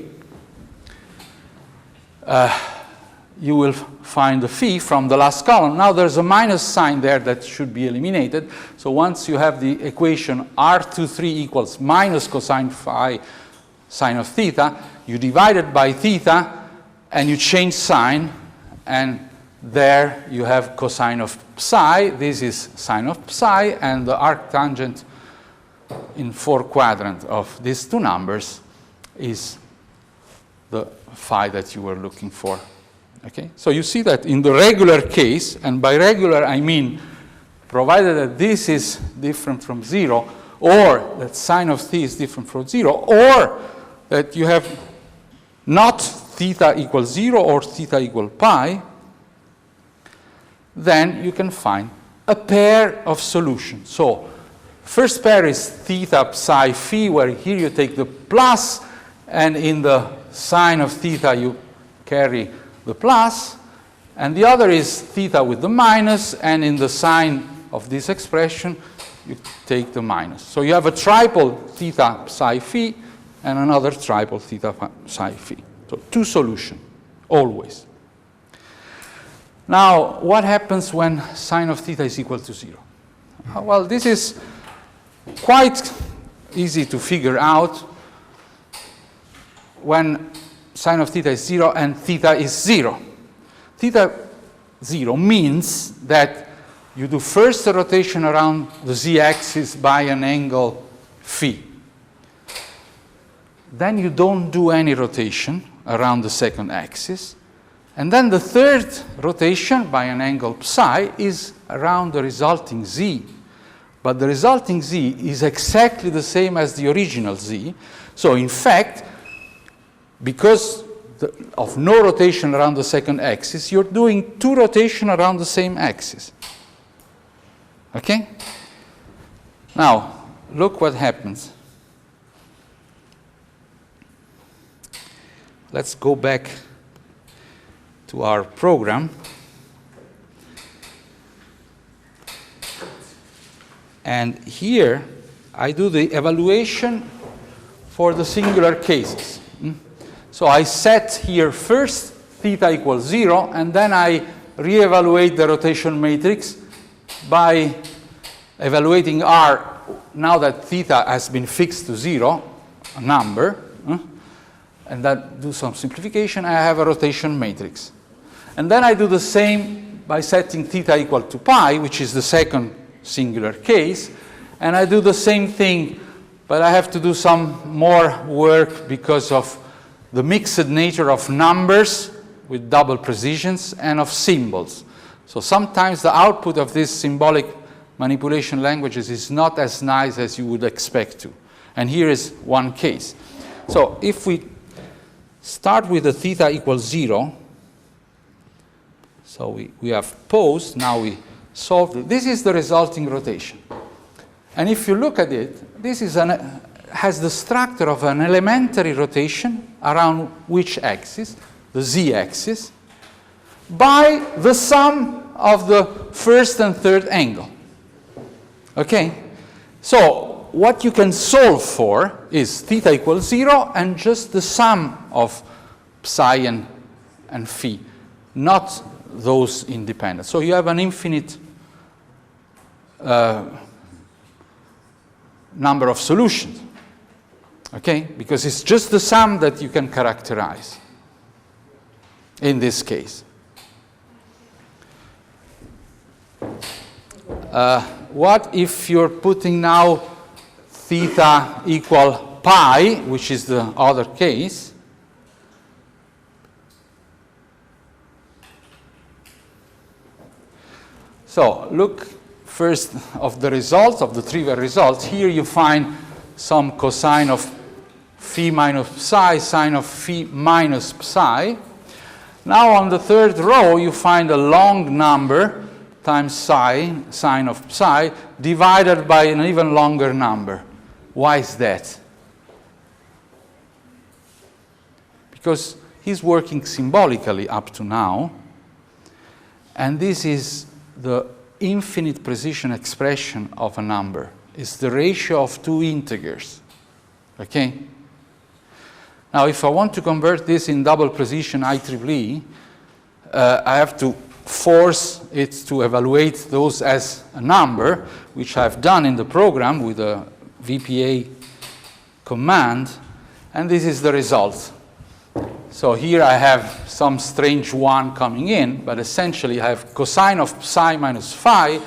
you will find the phi from the last column. Now there's a minus sign there that should be eliminated. So once you have the equation R23 equals minus cosine phi sine of theta, you divide it by theta and you change sign, and there you have cosine of psi. This is sine of psi, and the arctangent in 4 quadrant of these two numbers is the phi that you were looking for. Okay? So you see that in the regular case, and by regular I mean provided that this is different from 0, or that sine of theta is different from 0, or that you have not theta equals 0 or theta equal pi, then you can find a pair of solutions. So first pair is theta psi phi, where here you take the plus, and in the sine of theta you carry the plus, and the other is theta with the minus, and in the sine of this expression you take the minus. So you have a triple theta psi phi and another triple theta psi phi. So two solutions, always. Now, what happens when sine of theta is equal to 0? Well, this is quite easy to figure out. When sine of theta is 0 and theta is 0. Theta 0 means that you do first a rotation around the z-axis by an angle phi. Then you don't do any rotation around the second axis. And then the third rotation by an angle psi is around the resulting z. But the resulting z is exactly the same as the original z. So in fact, because of no rotation around the second axis, you're doing two rotations around the same axis. Okay? Now, look what happens. Let's go back to our program. And here, I do the evaluation for the singular cases. So I set here first theta equals 0, and then I reevaluate the rotation matrix by evaluating R now that theta has been fixed to 0, a number, and that do some simplification, I have a rotation matrix. And then I do the same by setting theta equal to pi, which is the second singular case, and I do the same thing, but I have to do some more work because of the mixed nature of numbers with double precisions and of symbols. So sometimes the output of these symbolic manipulation languages is not as nice as you would expect to. And here is one case. So if we start with the theta equals 0, so we have posed, now we solved it. This is the resulting rotation. And if you look at it, this is has the structure of an elementary rotation around which axis? The z-axis, by the sum of the first and third angle. Okay? So what you can solve for is theta equals 0 and just the sum of psi and phi, not those independent. So you have an infinite number of solutions. Okay? Because it's just the sum that you can characterize in this case. What if you're putting now theta equal pi, which is the other case? So look first of the results, of the trivial results. Here you find some cosine of phi minus psi, sine of phi minus psi. Now on the third row, you find a long number times psi, sine of psi, divided by an even longer number. Why is that? Because he's working symbolically up to now, and this is the infinite precision expression of a number. It's the ratio of two integers. Okay? Now, if I want to convert this in double precision IEEE, I have to force it to evaluate those as a number, which I've done in the program with a VPA command, and this is the result. So here I have some strange one coming in, but essentially I have cosine of psi minus phi,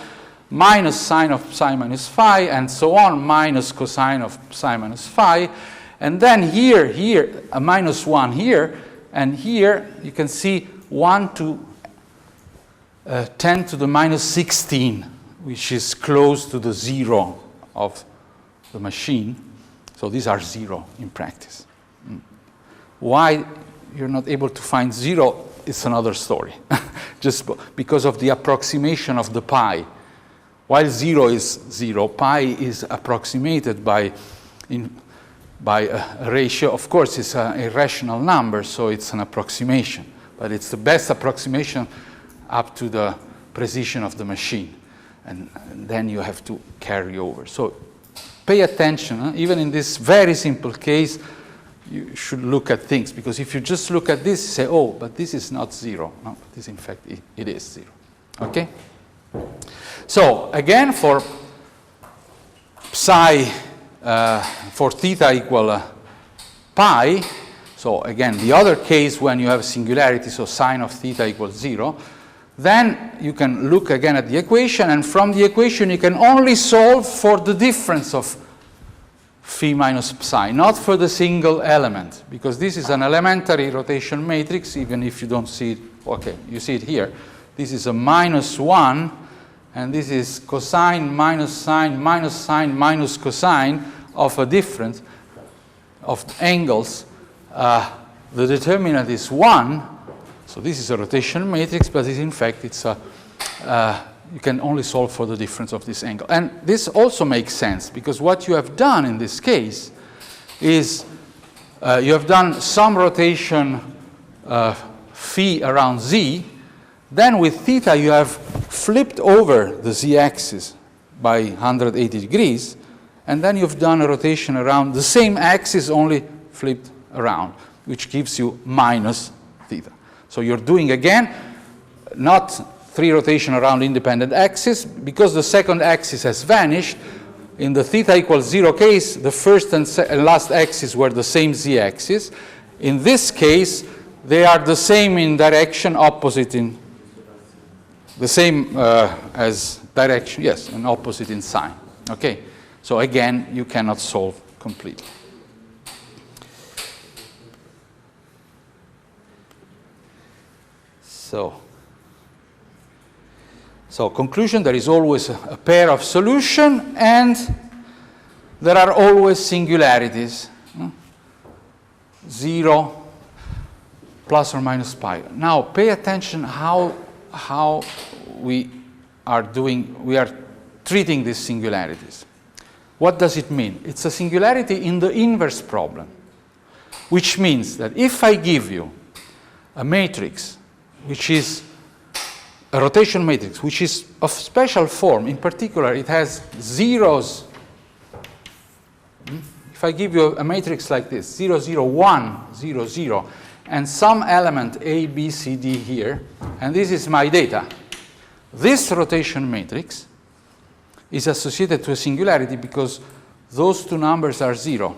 minus sine of psi minus phi, and so on, minus cosine of psi minus phi. And then here, a minus 1 here, and here you can see 1 to 10 to the minus 16, which is close to the 0 of the machine. So these are 0 in practice. Why you're not able to find 0 is another story, just because of the approximation of the pi. While 0 is 0, pi is approximated by a ratio. Of course, it's an irrational number, so it's an approximation. But it's the best approximation up to the precision of the machine. And then you have to carry over. So pay attention. Even in this very simple case, you should look at things. Because if you just look at this, you say, oh, but this is not 0. No, this, in fact, it is 0. Okay? So, again, for psi, for theta equal pi, so again, the other case when you have a singularity, so sine of theta equals 0, then you can look again at the equation, and from the equation you can only solve for the difference of phi minus psi, not for the single element, because this is an elementary rotation matrix, even if you don't see it. Okay, you see it here. This is a minus 1, and this is cosine minus sine minus cosine of a difference of angles. The determinant is 1, so this is a rotation matrix, but in fact it's a, you can only solve for the difference of this angle. And this also makes sense, because what you have done in this case is you have done some rotation phi around z, then with theta you have flipped over the z-axis by 180 degrees, and then you've done a rotation around the same axis, only flipped around, which gives you minus theta. So you're doing, again, not 3 rotation around independent axis, because the second axis has vanished. In the theta equals 0 case, the first and last axis were the same z-axis. In this case, they are the same in direction, opposite in the same as direction, yes, and opposite in sign. Okay, so again, you cannot solve completely. So conclusion, there is always a pair of solution, and there are always singularities. 0 plus or minus pi. Now pay attention how we are treating these singularities. What does it mean? It's a singularity in the inverse problem, which means that if I give you a matrix which is a rotation matrix, which is of special form, in particular it has zeros. If I give you a matrix like this, 0, 0, 1, 0, 0, and some element A, B, C, D here, and this is my data, this rotation matrix is associated to a singularity because those two numbers are 0.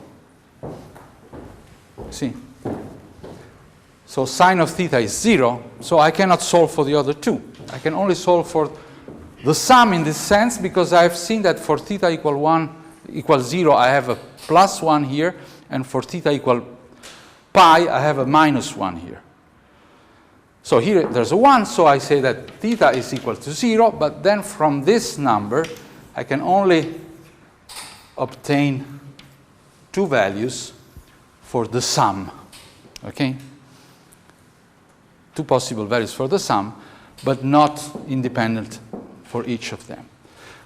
See? So sine of theta is 0, so I cannot solve for the other two. I can only solve for the sum in this sense, because I've seen that for theta equals 0, I have a plus 1 here, and for theta equal pi, I have a minus 1 here. So here there's a 1, so I say that theta is equal to 0, but then from this number, I can only obtain 2 values for the sum, okay? 2 possible values for the sum, but not independent for each of them.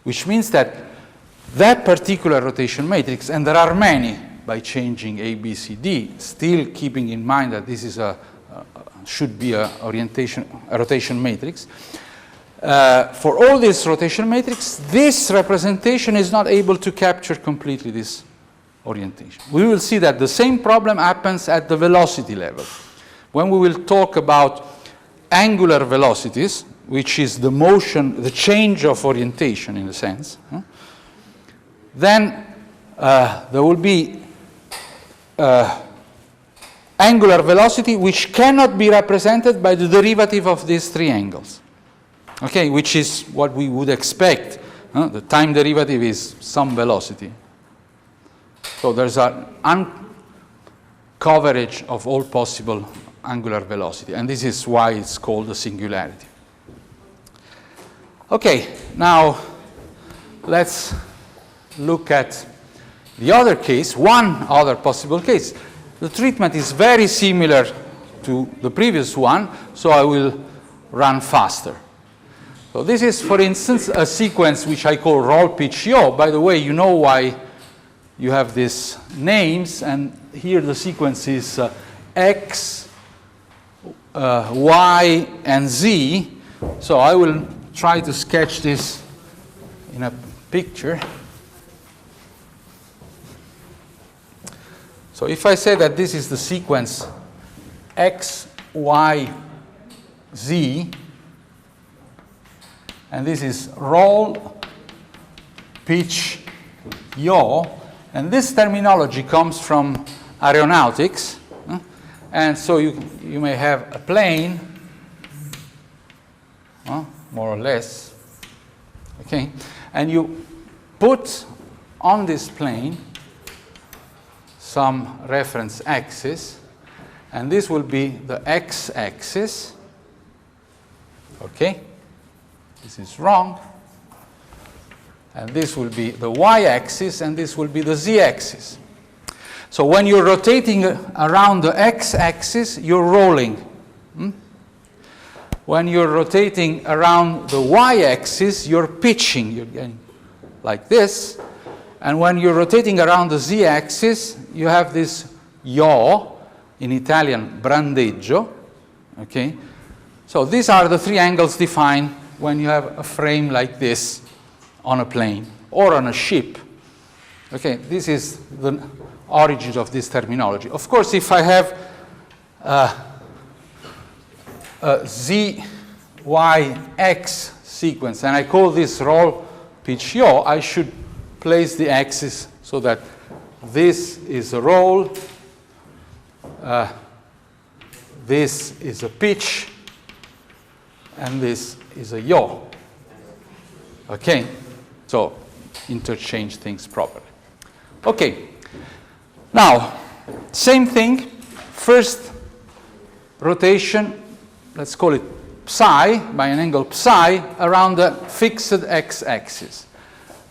Which means that that particular rotation matrix, and there are many by changing A, B, C, D, still keeping in mind that this is should be a rotation matrix. For all this rotation matrix, this representation is not able to capture completely this orientation. We will see that the same problem happens at the velocity level. When we will talk about angular velocities, which is the motion, the change of orientation in a sense, then there will be angular velocity which cannot be represented by the derivative of these 3 angles, okay, which is what we would expect. The time derivative is some velocity. So there's an uncoverage of all possible angular velocity, and this is why it's called a singularity. Okay, now let's look at the other case, one other possible case. The treatment is very similar to the previous one, so I will run faster. So this is, for instance, a sequence which I call Roll-Pitch-Yaw. By the way, you know why you have these names, and here the sequence is X, Y, and Z. So I will try to sketch this in a picture. So if I say that this is the sequence X, Y, Z, and this is Roll-Pitch-Yaw, and this terminology comes from aeronautics, and so you may have a plane, more or less, okay, and you put on this plane some reference axis, and this will be the x-axis, okay, this is wrong, and this will be the y-axis, and this will be the z-axis. So when you're rotating around the x-axis, you're rolling. When you're rotating around the y-axis, you're pitching, you're getting like this. And when you're rotating around the z-axis, you have this yaw, in Italian brandeggio, okay? So these are the 3 angles defined when you have a frame like this on a plane or on a ship. Okay, this is the origin of this terminology. Of course, if I have a z, y, x sequence, and I call this Roll-Pitch-Yaw, I should place the axis so that this is a roll, this is a pitch, and this is a yaw. Okay, so interchange things properly. Okay, now same thing, first rotation, let's call it psi, by an angle psi, around the fixed x-axis.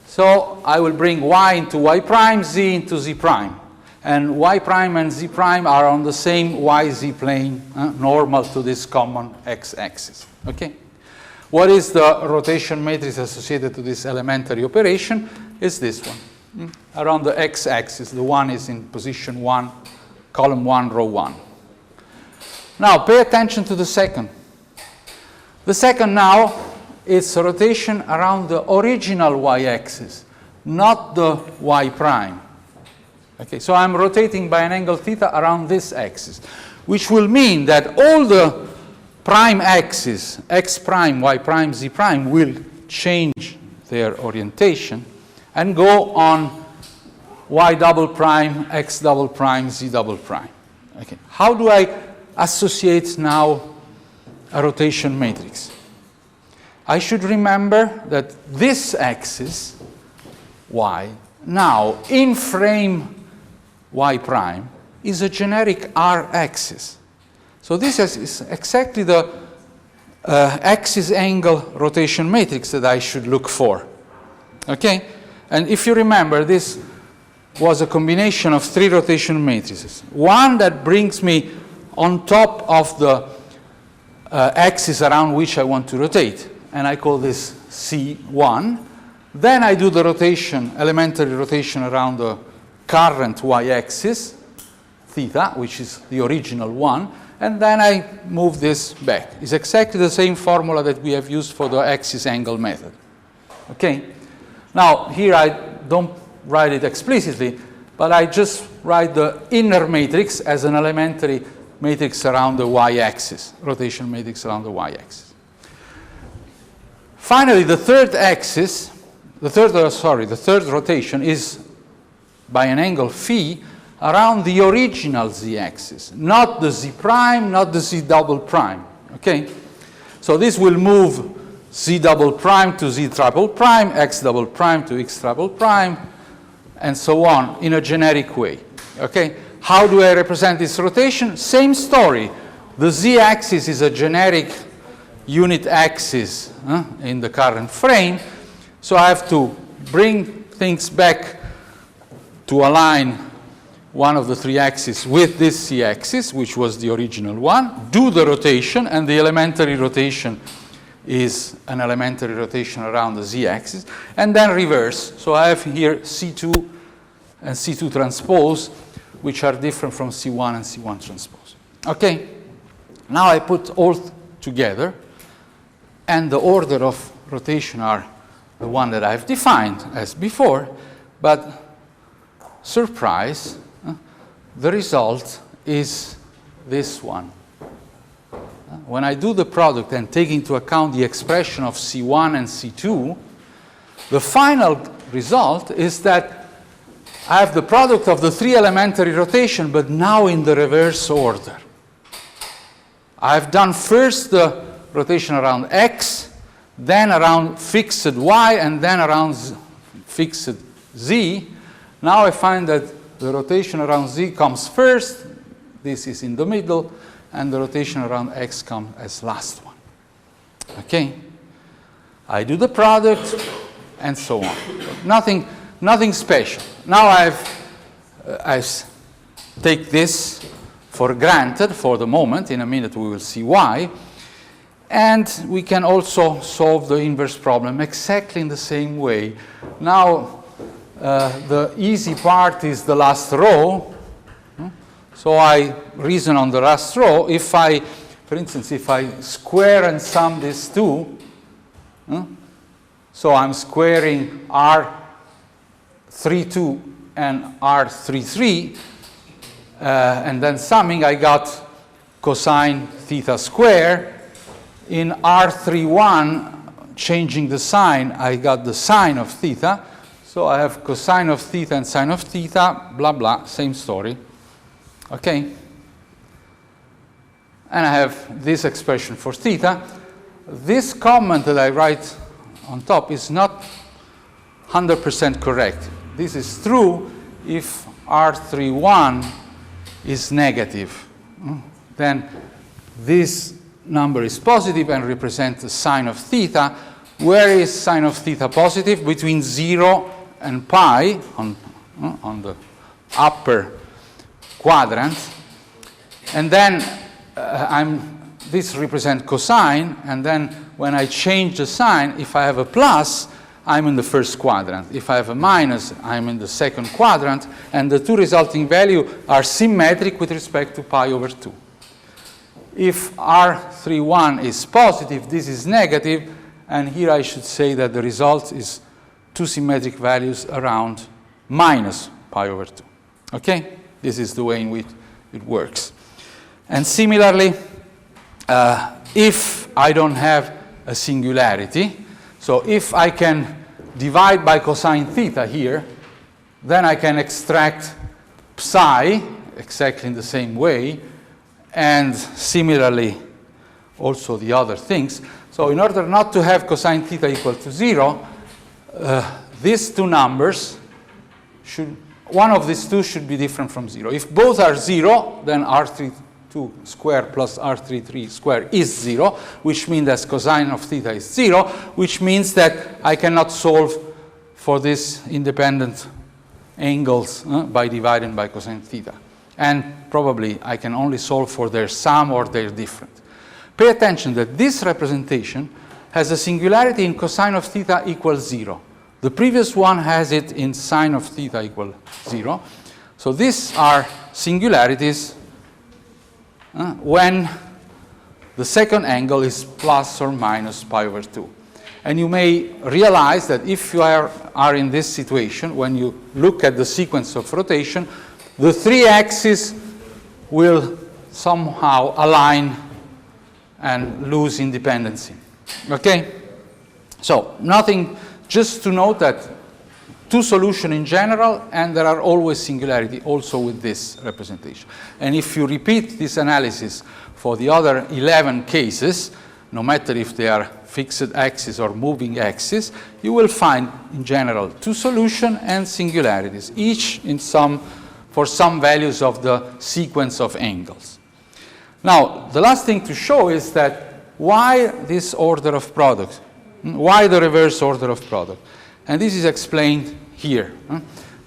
So I will bring y into y prime, z into z prime. And y prime and z prime are on the same yz plane, normal to this common x-axis. Okay? What is the rotation matrix associated to this elementary operation? Is this one. Around the x-axis, the one is in position 1, column 1, row 1. Now pay attention to the second. The second now, it's a rotation around the original y-axis, not the y prime. Okay, so I'm rotating by an angle theta around this axis, which will mean that all the prime axes, x prime, y prime, z prime, will change their orientation and go on y double prime, x double prime, z double prime. Okay, how do I associate now a rotation matrix? I should remember that this axis, y, now in frame y prime, is a generic r axis. So this is exactly the axis angle rotation matrix that I should look for. Okay? And if you remember, this was a combination of 3 rotation matrices. One that brings me on top of the axis around which I want to rotate, and I call this C1. Then I do the rotation, elementary rotation around the current y-axis, theta, which is the original one, and then I move this back. It's exactly the same formula that we have used for the axis angle method. Okay? Now, here I don't write it explicitly, but I just write the inner matrix as an elementary matrix around the y-axis, rotation matrix around the y-axis. Finally, the third axis, the third rotation is by an angle phi around the original z-axis, not the z prime, not the z double prime. Okay? So this will move z double prime to z triple prime, x double prime to x triple prime, and so on in a generic way. Okay? How do I represent this rotation? Same story. The z-axis is a generic unit axis in the current frame, so I have to bring things back to align one of the 3 axes with this z-axis, which was the original one, do the rotation, and the elementary rotation is an elementary rotation around the z-axis, and then reverse. So I have here C2 and C2 transpose, which are different from C1 and C1 transpose. Okay? Now I put all together, and the order of rotation are the one that I've defined as before, but surprise, the result is this one. When I do the product and take into account the expression of C1 and C2, the final result is that I have the product of the 3 elementary rotation, but now in the reverse order. I've done first the rotation around x, then around fixed y, and then around fixed z. Now I find that the rotation around z comes first, this is in the middle, and the rotation around x comes as last one. Okay? I do the product, and so on. Nothing special. Now I take this for granted for the moment. In a minute we will see why. And we can also solve the inverse problem exactly in the same way. Now the easy part is the last row. So I reason on the last row. If I, for instance, if I square and sum these two, so I'm squaring R32 and R33, and then summing, I got cosine theta square. In R31, changing the sign, I got the sine of theta. So I have cosine of theta and sine of theta, blah, blah, same story. Okay? And I have this expression for theta. This comment that I write on top is not 100% correct. This is true if R31 is negative. Then this number is positive and represents the sine of theta. Where is sine of theta positive? Between 0 and pi on the upper quadrant. And then this represents cosine, and then when I change the sign, if I have a plus, I'm in the first quadrant. If I have a minus, I'm in the second quadrant, and the two resulting values are symmetric with respect to pi over 2. If R31 is positive, this is negative, and here I should say that the result is two symmetric values around minus pi over 2. Okay? This is the way in which it works. And similarly, if I don't have a singularity, so if I can divide by cosine theta here, then I can extract psi exactly in the same way, and similarly also the other things. So in order not to have cosine theta equal to 0, these two numbers one of these two should be different from 0. If both are 0, then 2 squared plus R33 squared is 0, which means that cosine of theta is 0, which means that I cannot solve for these independent angles by dividing by cosine theta. And probably I can only solve for their sum or their difference. Pay attention that this representation has a singularity in cosine of theta equals 0. The previous one has it in sine of theta equal 0. So these are singularities when the second angle is plus or minus pi over 2. And you may realize that if you are in this situation, when you look at the sequence of rotation, the three axes will somehow align and lose independency. Okay? So nothing, just to note that two solutions in general, and there are always singularity also with this representation. And if you repeat this analysis for the other 11 cases, no matter if they are fixed axis or moving axis, you will find in general two solutions and singularities, each in for some values of the sequence of angles. Now, the last thing to show is that why this order of product? Why the reverse order of product? And this is explained here.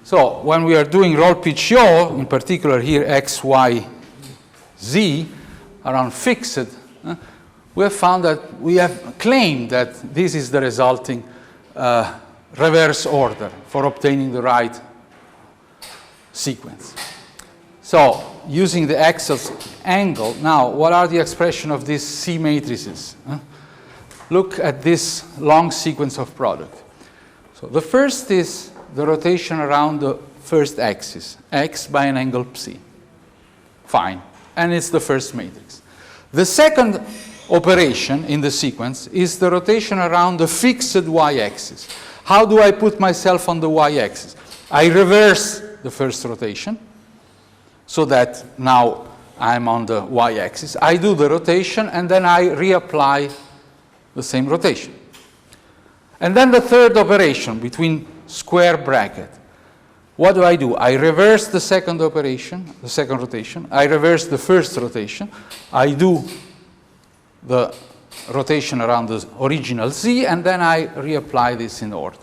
So when we are doing Roll-Pitch-Yaw, in particular here x, y, z, around fixed, we have found that we have claimed that this is the resulting reverse order for obtaining the right sequence. So using the axis angle, now what are the expression of these C matrices? Look at this long sequence of product. So the first is the rotation around the first axis, x by an angle psi. Fine. And it's the first matrix. The second operation in the sequence is the rotation around the fixed y-axis. How do I put myself on the y-axis? I reverse the first rotation so that now I'm on the y-axis. I do the rotation and then I reapply the same rotation. And then the third operation between square bracket. What do? I reverse the second operation, the second rotation. I reverse the first rotation. I do the rotation around the original z, and then I reapply this in order.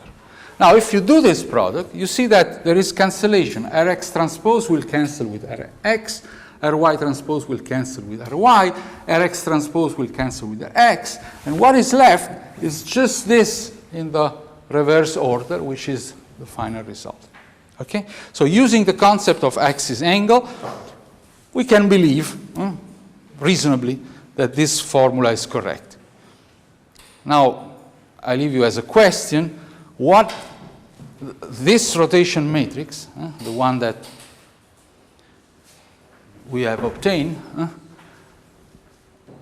Now, if you do this product, you see that there is cancellation. Rx transpose will cancel with Rx, Ry transpose will cancel with Ry, Rx transpose will cancel with Rx, and what is left is just this in the reverse order, which is the final result. Okay? So using the concept of axis angle, we can believe reasonably that this formula is correct. Now, I leave you as a question, what this rotation matrix, the one that we have obtained,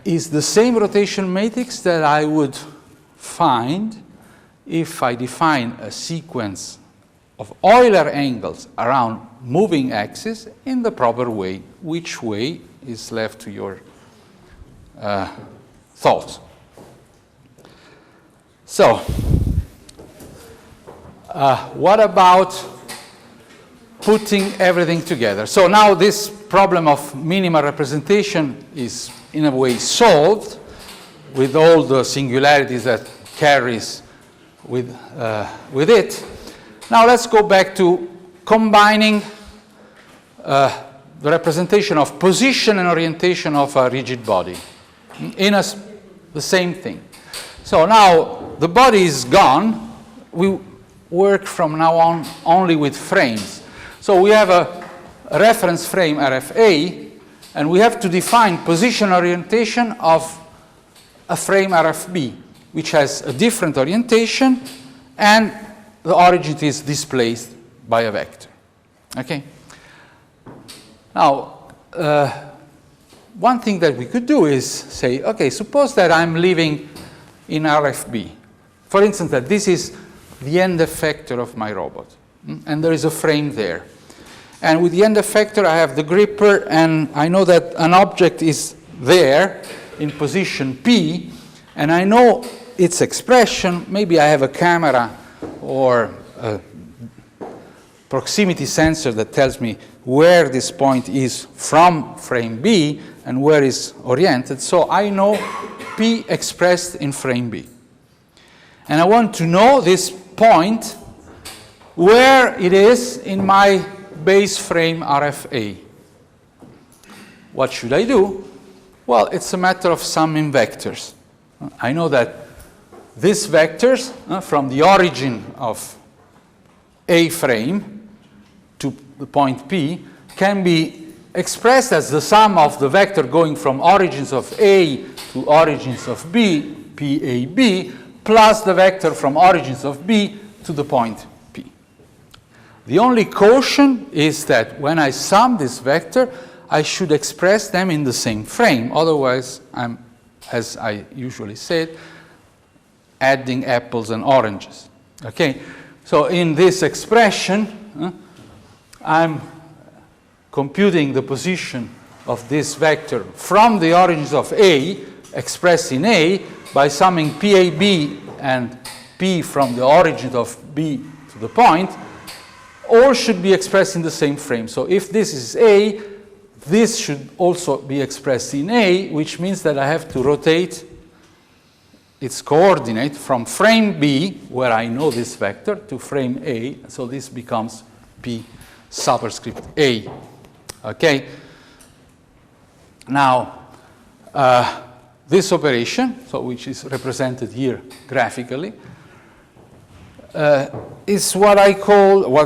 is the same rotation matrix that I would find if I define a sequence of Euler angles around moving axis in the proper way. Which way is left to your thoughts? So, what about putting everything together? So now this problem of minimal representation is in a way solved with all the singularities that carries with it. Now let's go back to combining the representation of position and orientation of a rigid body in the same thing. So now the body is gone. We work from now on only with frames. So we have a reference frame RFA, and we have to define position orientation of a frame RFB, which has a different orientation, and the origin is displaced by a vector. Okay? Now, one thing that we could do is say, okay, suppose that I'm living in RFB. For instance, that this is the end effector of my robot, and there is a frame there. And with the end effector, I have the gripper, and I know that an object is there in position P, and I know its expression. Maybe I have a camera or a proximity sensor that tells me where this point is from frame B and where it's oriented. So I know P expressed in frame B. And I want to know this point where it is in my base frame RFA. What should I do? Well, it's a matter of summing vectors. I know that these vectors from the origin of A frame to the point P can be expressed as the sum of the vector going from origins of A to origins of B, PAB, plus the vector from origins of B to the point P. The only caution is that when I sum this vector, I should express them in the same frame. Otherwise, I'm, as I usually said, adding apples and oranges. Okay? So in this expression, I'm computing the position of this vector from the origins of A, expressed in A, by summing PAB and P from the origins of B to the point. All should be expressed in the same frame. So if this is A, this should also be expressed in A, which means that I have to rotate its coordinate from frame B, where I know this vector, to frame A. So this becomes P superscript A. Okay? Now, this operation, so which is represented here graphically, is what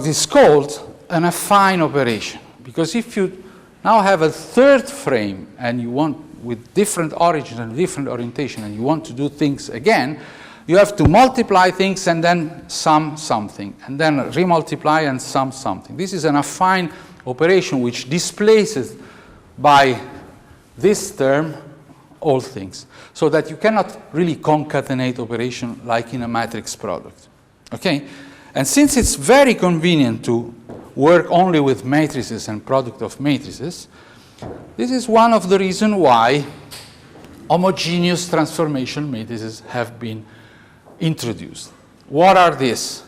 is called an affine operation. Because if you now have a third frame and you want, with different origins and different orientation, and you want to do things again, you have to multiply things and then sum something, and then remultiply and sum something. This is an affine operation which displaces by this term all things, so that you cannot really concatenate operation like in a matrix product. Okay? And since it's very convenient to work only with matrices and product of matrices, this is one of the reasons why homogeneous transformation matrices have been introduced. What are these?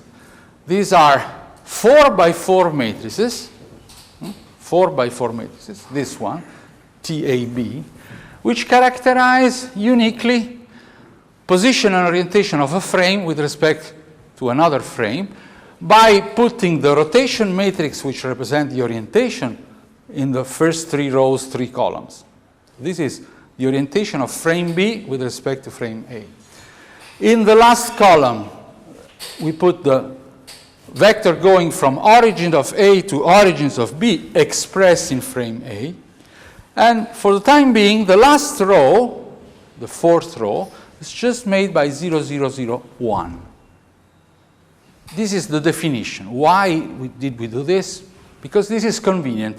These are 4x4 matrices, 4x4 matrices, this one, TAB, which characterize uniquely position and orientation of a frame with respect to another frame by putting the rotation matrix, which represent the orientation, in the first 3 rows, 3 columns. This is the orientation of frame B with respect to frame A. In the last column, we put the vector going from origin of A to origins of B expressed in frame A. And for the time being, the last row, the 4th row, is just made by 0, 0, 0, 1. This is the definition. Why did we do this? Because this is convenient.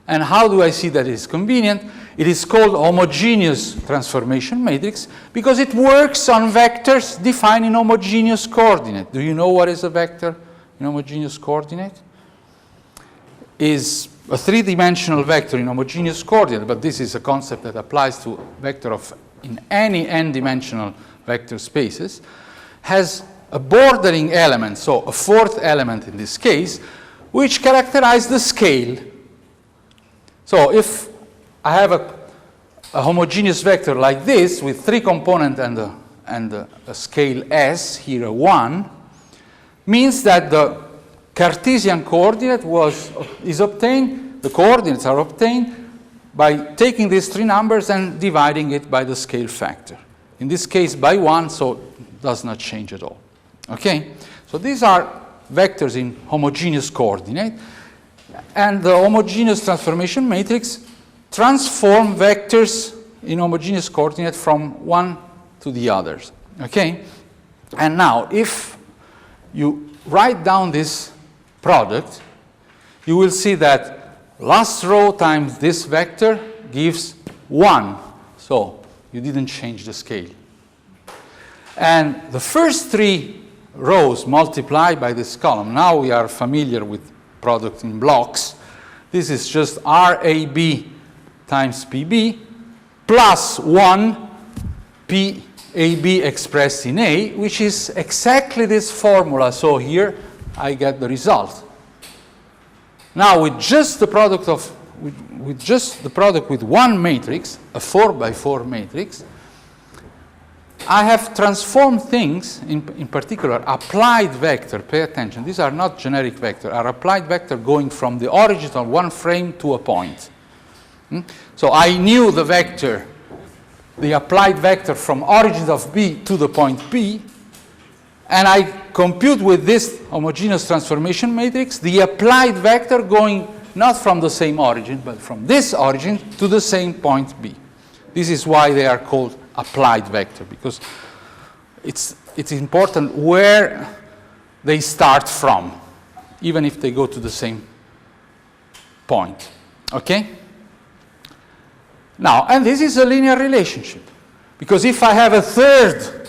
And how do I see that it is convenient? It is called homogeneous transformation matrix because it works on vectors defined in homogeneous coordinate. Do you know what is a vector in homogeneous coordinate? Is a 3-dimensional vector in homogeneous coordinate, but this is a concept that applies to vector of in any n-dimensional vector spaces, has a bordering element, so a 4th element in this case, which characterizes the scale. So if I have a homogeneous vector like this with 3 components and a scale s, here a 1, means that the Cartesian coordinate is obtained, the coordinates are obtained by taking these 3 numbers and dividing it by the scale factor. In this case by 1, so it does not change at all. Okay? So these are vectors in homogeneous coordinate. And the homogeneous transformation matrix transform vectors in homogeneous coordinate from one to the others. Okay? And now, if you write down this product, you will see that last row times this vector gives 1. So you didn't change the scale. And the first 3 rows multiplied by this column, now we are familiar with product in blocks. This is just RAB times PB plus 1 PAB expressed in A, which is exactly this formula. So here I get the result. Now with just the product with one matrix, a 4×4 matrix, I have transformed things, in particular applied vector, pay attention, these are not generic vector, are applied vector going from the origin of one frame to a point. So I knew the vector, the applied vector from origin of B to the point B, and I compute with this homogeneous transformation matrix the applied vector going not from the same origin, but from this origin to the same point B. This is why they are called applied vector, because it's important where they start from, even if they go to the same point. Okay? Now, and this is a linear relationship, because if I have a third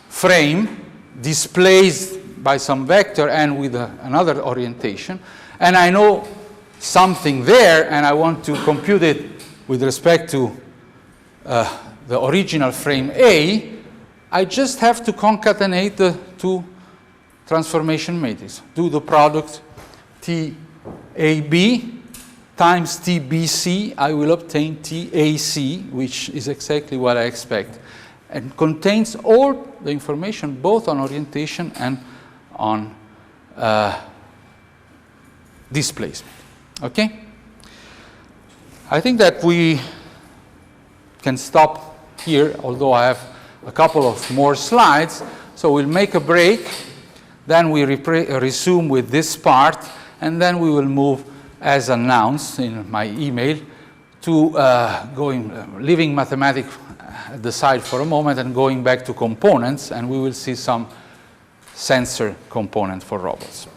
frame displaced by some vector and with another orientation, and I know something there, and I want to compute it with respect to the original frame A, I just have to concatenate the two transformation matrices. Do the product TAB times TBC, I will obtain TAC, which is exactly what I expect, and contains all the information both on orientation and on displacement. Okay? I think that we can stop here, although I have a couple of more slides. So we'll make a break, then we resume with this part, and then we will move, as announced in my email, to leaving mathematics at the side for a moment and going back to components, and we will see some sensor component for robots.